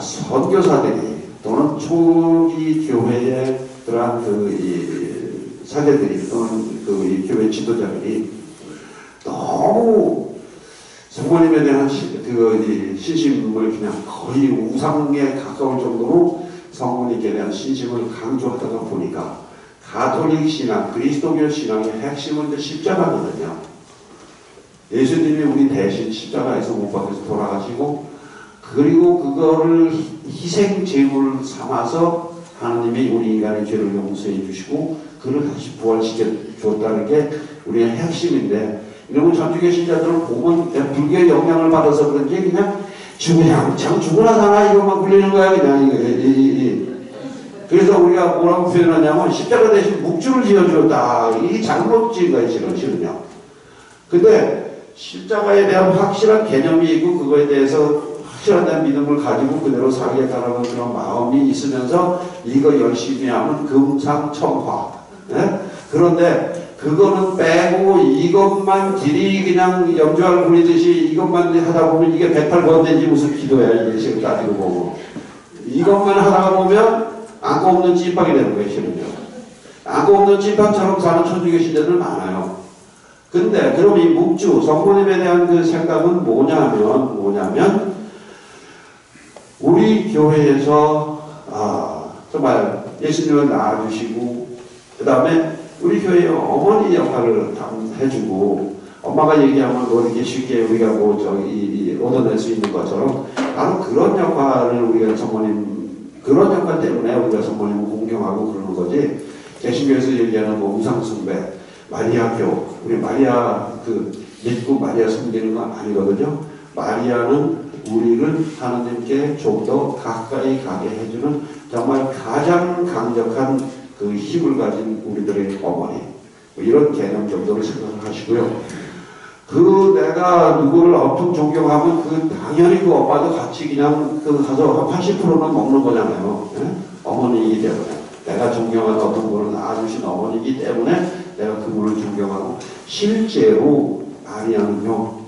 선교사들이 또는 초기 교회의 그러한 이 사제들이 또는 이 교회 지도자들이 너무 성모님에 대한 신심을 그냥 거의 우상에 가까울 정도로 성모님께 대한 신심을 강조하다가 보니까 가톨릭 신앙, 그리스도교 신앙의 핵심은 이제 십자가거든요. 예수님이 우리 대신 십자가에서 못 박혀서 돌아가시고 그리고 그거를 희생 제물을 삼아서 하나님이 우리 인간의 죄를 용서해 주시고 그를 다시 부활시켜 줬다는 게 우리의 핵심인데 이러면 천주교 신자들을 보면 불교의 영향을 받아서 그런지 그냥 죽으나 사나 이것만 굴리는 거야 그냥 그래서 우리가 뭐라고 표현하냐면 십자가 대신 묵주를 지어주었다. 이 잘못 지은 거예요 실은요. 근데 십자가에 대한 확실한 개념이 있고 그거에 대해서 확실한 믿음을 가지고 그대로 살겠다는 그런 마음이 있으면서 이거 열심히 하면 금상첨화. 네? 그런데 그거는 빼고 이것만 길이 그냥 염주알 부리듯이 이것만 하다 보면 이게 108번대인지 무슨 기도야 이게 지금 따지고 보고 이것만 하다가 보면 안고 없는 찐빵이 되는 거예요 실은요. 안고 없는 찐빵처럼 사는 천주교 신자들 많아요. 근데 그럼 이 묵주 성모님에 대한 그 생각은 뭐냐면 우리 교회에서 정말 예수님을 낳아주시고 그 다음에 우리 교회의 어머니 역할을 해주고 엄마가 얘기하면 뭐 이렇게 쉽게 우리가 얻어낼 수 있는 것처럼 바로 그런 역할을 우리가 성모님 그런 역할 때문에 우리가 성모님을 공경하고 그러는 거지 개신교에서 얘기하는 우상숭배 마리아교 우리 마리아 믿고 마리아 섬기는 건 아니거든요. 마리아는 우리를 하나님께 좀 더 가까이 가게 해주는 정말 가장 강력한 그 힘을 가진 우리들의 어머니 이런 개념 정도로 생각을 하시고요. 내가 누구를 엄청 존경하면 당연히 그 엄마도 같이 그냥 가서 80%는 먹는 거잖아요. 네? 어머니이기 때문에 내가 존경하는 어떤 분을 낳아주신 어머니이기 때문에 내가 그분을 존경하고 실제로 마리아는요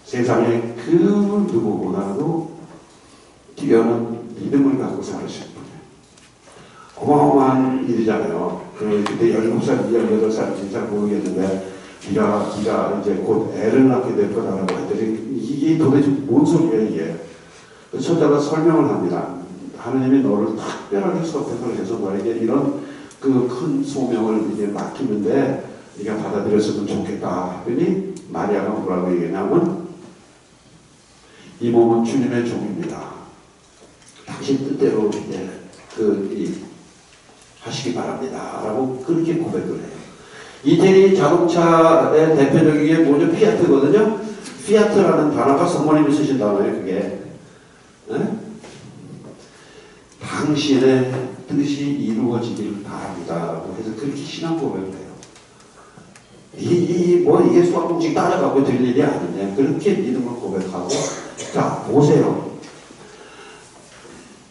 세상에 그 누구보다도 뛰어난 믿음을 갖고 살으신 분이에요. 어마어마한 일이잖아요. 그때 17살, 18살 잘 모르겠는데 네가 이제 곧 애를 낳게 될 거다라고 했더니 이게 도대체 뭔 소리야 이게. 천자가 설명을 합니다. 하느님이 너를 특별하게 선택을 해서 너에게 이런 큰 소명을 이제 맡기는데 네가 받아들였으면 좋겠다 했더니 마리아가 뭐라고 얘기하냐면 이 몸은 주님의 종입니다. 당신 뜻대로 이제 하시기 바랍니다. 라고 그렇게 고백을 해요. 이태리 자동차의 대표적인 게 뭐죠? 피아트거든요. 피아트라는 단어가 성모님이 쓰신 단어예요, 그게. 네? 당신의 뜻이 이루어지길 바랍니다라고 해서 그렇게 신앙 고백을 해요. 이게 수학공식 따라가고 될 일이 아니냐. 그렇게 믿음을 고백하고, 자, 보세요.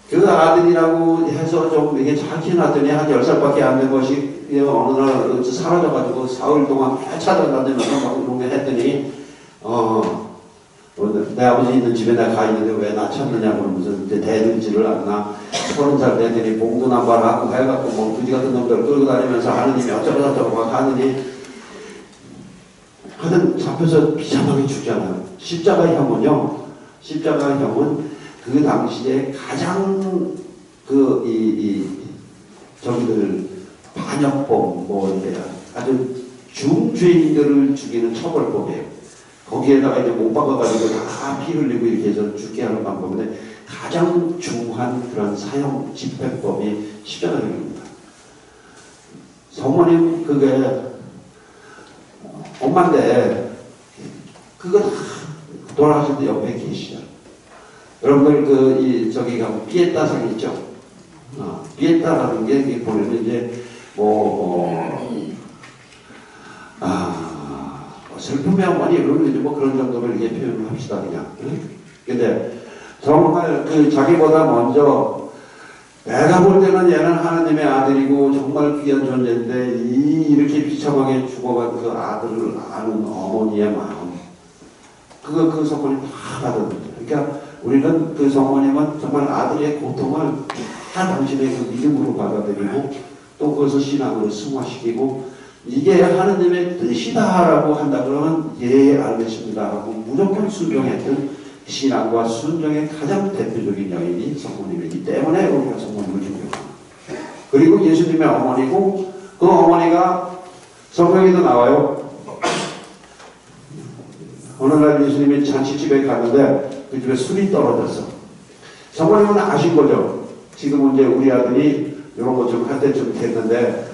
그 아들이라고 해서 좀 이게 잘 키워놨더니 한 10살밖에 안 된 것이 어느 날 사라져가지고 사흘 동안 찾아다니면서 막 이런 거 했더니, 내 아버지 있는 집에 내가 가 있는데 왜 나 찾느냐고 그러면서 대들지를 않나. 30살 되더니 봉도 남발하고 해갖고 뭐 그지 같은 놈들 끌고 다니면서 하느님이 어쩌고저쩌고 막 하느니 하여튼 잡혀서 비참하게 죽잖아요. 십자가형은요, 십자가형은 그 당시에 가장 저기들 반역범 뭐 이래 아주 중죄인들을 죽이는 처벌법이에요. 거기에다가 이제 못 박아가지고 다 피 흘리고 이렇게 해서 죽게 하는 방법인데 가장 중한 그런 사형 집행법이 십자가형입니다. 성모님 그게 엄마인데 그거 다 돌아가실 때 옆에 계시죠. 여러분들 저기 가면 피에타상 있죠. 피에타라는 게 보면 이제 슬픔의 어머니 이런 이제 뭐 그런 정도로 이렇게 표현을 합시다 그냥. 근데 정말 자기보다 먼저 내가 볼 때는 얘는 하나님의 아들이고 정말 귀한 존재인데 이렇게 비참하게 죽어간 그 아들을 아는 어머니의 마음 그 성모님 다 받아들여요. 그러니까 우리는 그 성모님은 정말 아들의 고통을 다 당신의 그 믿음으로 받아들이고 또 그것을 신앙으로 승화시키고 이게 하느님의 뜻이다라고 한다 그러면 예 알겠습니다 하고 무조건 순종했던 신앙과 순종의 가장 대표적인 여인이 성모님이기 때문에 우리가 성모님을 존경합니다. 그리고 예수님의 어머니고 그 어머니가 성경에도 나와요. 어느 날 예수님이 잔치집에 갔는데 그 집에 술이 떨어졌어. 성모님은 아신 거죠. 지금 이제 우리 아들이 이런 거 좀 할 때쯤 됐는데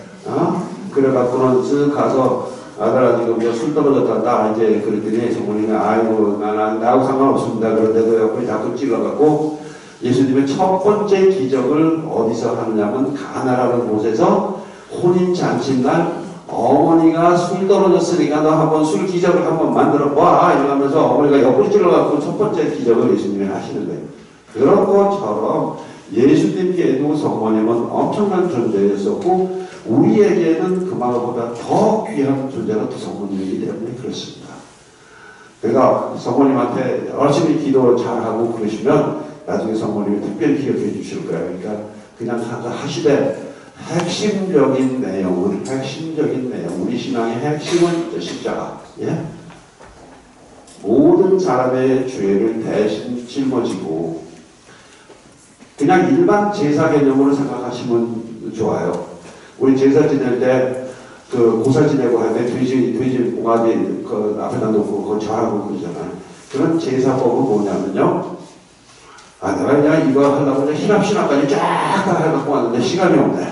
그래갖고는 쓱 가서 아들아 지금 술 떨어졌단다 이제 그랬더니 성모님이 아이고 나하고 상관없습니다. 그런데도 옆에 자꾸 찔러갖고 예수님의 첫 번째 기적을 어디서 하느냐면 가나라는 곳에서 혼인 잔치날 어머니가 술 떨어졌으니까 너 한번 술 기적을 한번 만들어 봐 이러면서 어머니가 옆으로 찔러갖고 첫 번째 기적을 예수님이 하시는 거예요. 그런 것처럼 예수님께도 성모님은 엄청난 존재였었고 우리에게는 그마보다 더 귀한 존재가 또 성모님이기 때문에 그렇습니다. 내가 성모님한테 열심히 기도 잘하고 그러시면 나중에 성모님이 특별히 기억해 주실 거예요. 그러니까 그냥 하시되 핵심적인 내용, 우리 신앙의 핵심은 십자가. 예? 모든 사람의 죄를 대신 짊어지고 그냥 일반 제사 개념으로 생각하시면 좋아요. 우리 제사 지낼 때, 고사 지내고 할 때 돼지 공화기 앞에다 놓고 그거 절하고 그러잖아요. 그런 제사법은 뭐냐면요. 내가 그냥 이거 하려고 그냥 희납신학까지 쫙 다 해갖고 왔는데 시간이 없네.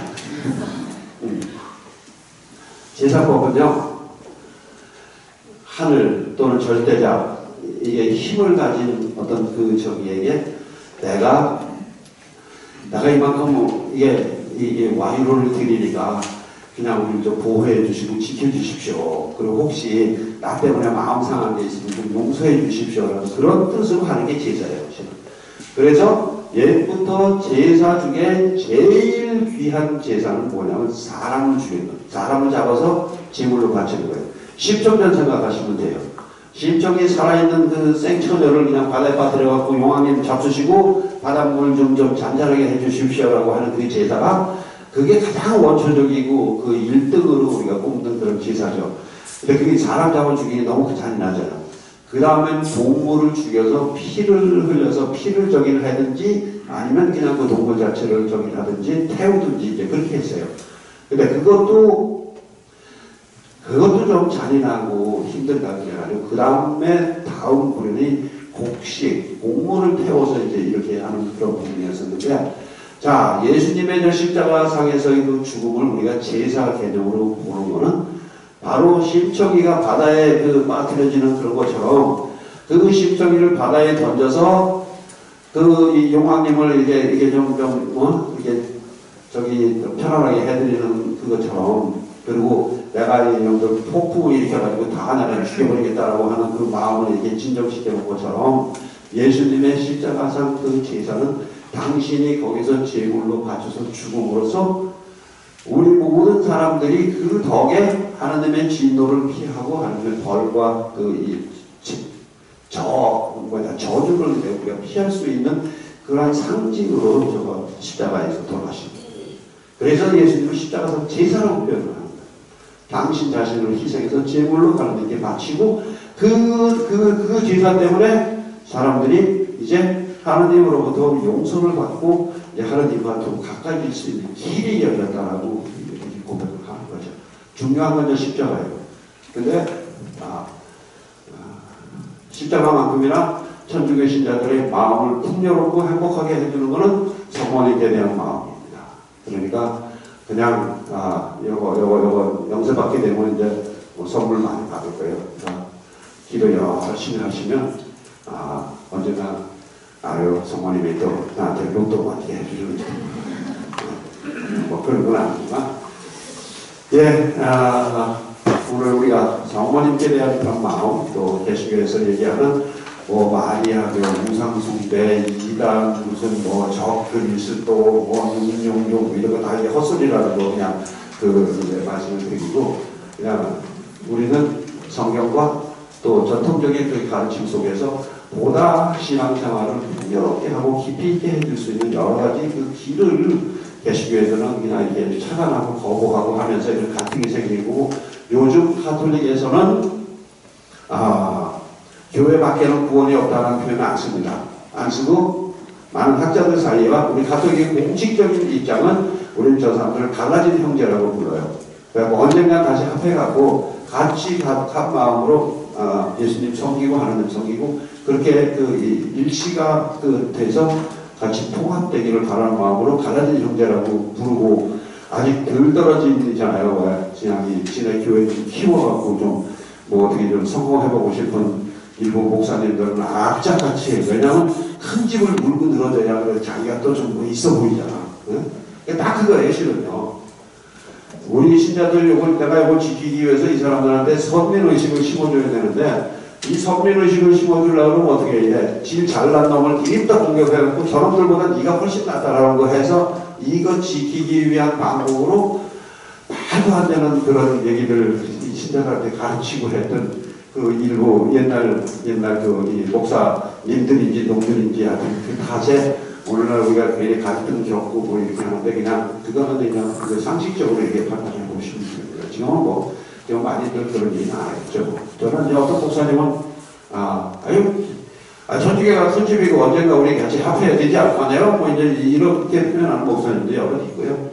제사법은요. 하늘 또는 절대자, 이게 힘을 가진 어떤 저기에게 내가 이만큼 이게 와이로를 드리니까 그냥 우리 좀 보호해 주시고 지켜주십시오. 그리고 혹시 나 때문에 마음 상한 게 있으면 좀 용서해 주십시오. 그런 뜻으로 하는 게 제사예요. 그래서 옛부터 제사 중에 제일 귀한 제사는 뭐냐면 사람을 죽이는 거예요. 사람을 잡아서 제물로 바치는 거예요. 십종전 생각하시면 돼요. 심청이 살아있는 그 생처녀를 그냥 바다에 빠뜨려갖고 용왕님 잡수시고 바닷물 좀 잔잔하게 해주십시오라고 하는 그 제사가 그게 가장 원초적이고 그 1등으로 우리가 꼽는 그런 제사죠. 근데 그게 사람 잡아 죽이기 너무 잔인하잖아요. 그 다음엔 동물을 죽여서 피를 흘려서 피를 저기를 하든지 아니면 그냥 그 동물 자체를 저기를 하든지 태우든지 이제 그렇게 했어요. 근데 그것도 좀 잔인하고 힘들다는 게 아니고 그 다음에 다음 부분이 곡식, 곡물을 태워서 이제 이렇게 하는 그런 부분이었었는데 자 예수님의 십자가상에서의 그 죽음을 우리가 제사 개념으로 보는 거는 바로 심청이가 바다에 그 빠뜨려지는 그런 것처럼 그 심청이를 바다에 던져서 그 이 용왕님을 이게 좀 이게 저기 편안하게 해드리는 그것처럼, 그리고 내가 이놈들 폭풍을 일으켜가지고 다 하나를 죽여버리겠다라고 하는 그 마음을 이렇게 진정시켜 놓은 것처럼 예수님의 십자가상 그 제사는 당신이 거기서 제물로 바쳐서 죽음으로써 우리 모든 사람들이 그 덕에 하나님의 진노를 피하고 하나님의 벌과 저주를 우리가 피할 수 있는 그러한 상징으로 저거 십자가에서 돌아가십니다. 그래서 예수님은 십자가에서 제사라고 표현을 합니다. 당신 자신을 희생해서 제물로 하나님께 바치고 그 제사 때문에 사람들이 이제 하나님으로부터 용서를 받고 이제 하나님과 더 가까이질 수 있는 길이 열렸다라고 이렇게 고백을 하는 거죠. 중요한 건 이제 십자가예요. 근데 십자가만큼이나 천주교 신자들의 마음을 풍요롭고 행복하게 해주는 것은 성모님께 대한 마음입니다. 그러니까 그냥 요거 영세받게 되면 이제 뭐 선물 많이 받을 거예요. 기도 열심히 하시면 언제나 성모님이 또 나한테 로또 받게 해주는 뭐 그런 건 아니지만 오늘 우리가 성모님께 대한 그런 마음, 또 개신교에서 얘기하는 뭐 마리아교, 우상숭배, 이단, 무슨 뭐 적그리스도, 뭐 용용용 이런 거 다 이게 헛소리라는 거 그냥 말씀을 드리고, 그냥 우리는 성경과 또 전통적인 그 가르침 속에서 보다 신앙생활을 풍요롭게 하고 깊이 있게 해줄 수 있는 여러 가지 그 길을 개신교에서는 그냥 이렇게 차단하고 거부하고 하면서 이런 갈등이 생기고, 요즘 가톨릭에서는 교회 밖에는 구원이 없다는 표현을 안 씁니다. 안 쓰고 많은 학자들 사이와 우리 가톨릭의 공식적인 입장은 우리는 저 사람들을 갈라진 형제라고 불러요. 그래서 언젠가 다시 합해갖고 같이 한 마음으로 예수님 섬기고 하나님 섬기고 그렇게 일치가 돼서 같이 통합되기를 바라는 마음으로 갈라진 형제라고 부르고, 아직 덜 떨어지잖아요. 그냥 지네 교회 좀 키워갖고 좀 뭐 어떻게 좀 성공해보고 싶은 일본 목사님들은 악자같이 해요. 왜냐하면 큰 집을 물고 늘어져야 자기가 또 좀 뭐 있어 보이잖아. 응? 딱 그거예요, 실은요. 우리 신자들 내가 이걸 지키기 위해서 이 사람들한테 선민의식을 심어줘야 되는데, 이 선민의식을 심어주려고 하면 어떻게 해? 질 잘난 놈을 드립다 공격해갖고 저놈들보다 네가 훨씬 낫다라는 거 해서 이거 지키기 위한 방법으로 말도 안 되는 그런 얘기들 이 신자들한테 가르치고 했던 그 일부 옛날 이 목사님들인지 놈들인지 하여튼 그 탓에 오늘날 우리가 괜히 갈등 겪고 뭐 이렇게 하는데, 그냥 그거는 그냥 상식적으로 이렇게 판단해 보시면 됩니다. 지금은 뭐 좀 많이들 그런 얘기는 안 했죠. 저는 이제 어떤 목사님은 전주교가 술집이고 언젠가 우리 같이 합해야 되지 않겠냐요? 뭐 이제 이렇게 표현하는 목사님도 여러 있고요.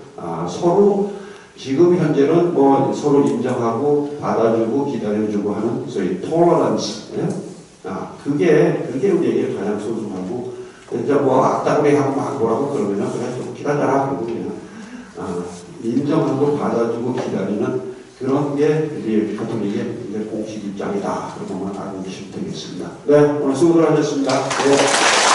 서로 지금 현재는 뭐 서로 인정하고 받아주고 기다려주고 하는 소위 톨러런스, 그게 우리에게 가장 소중하고, 이제 뭐 악다구리하고 막 뭐라고 그러면은 그래 좀 기다려라 그러고 그냥 인정하고 받아주고 기다리는 그런 게 우리 가톨릭의 공식 입장이다. 그러고만 알고 계시면 되겠습니다. 네, 오늘 수고들 하셨습니다. 네.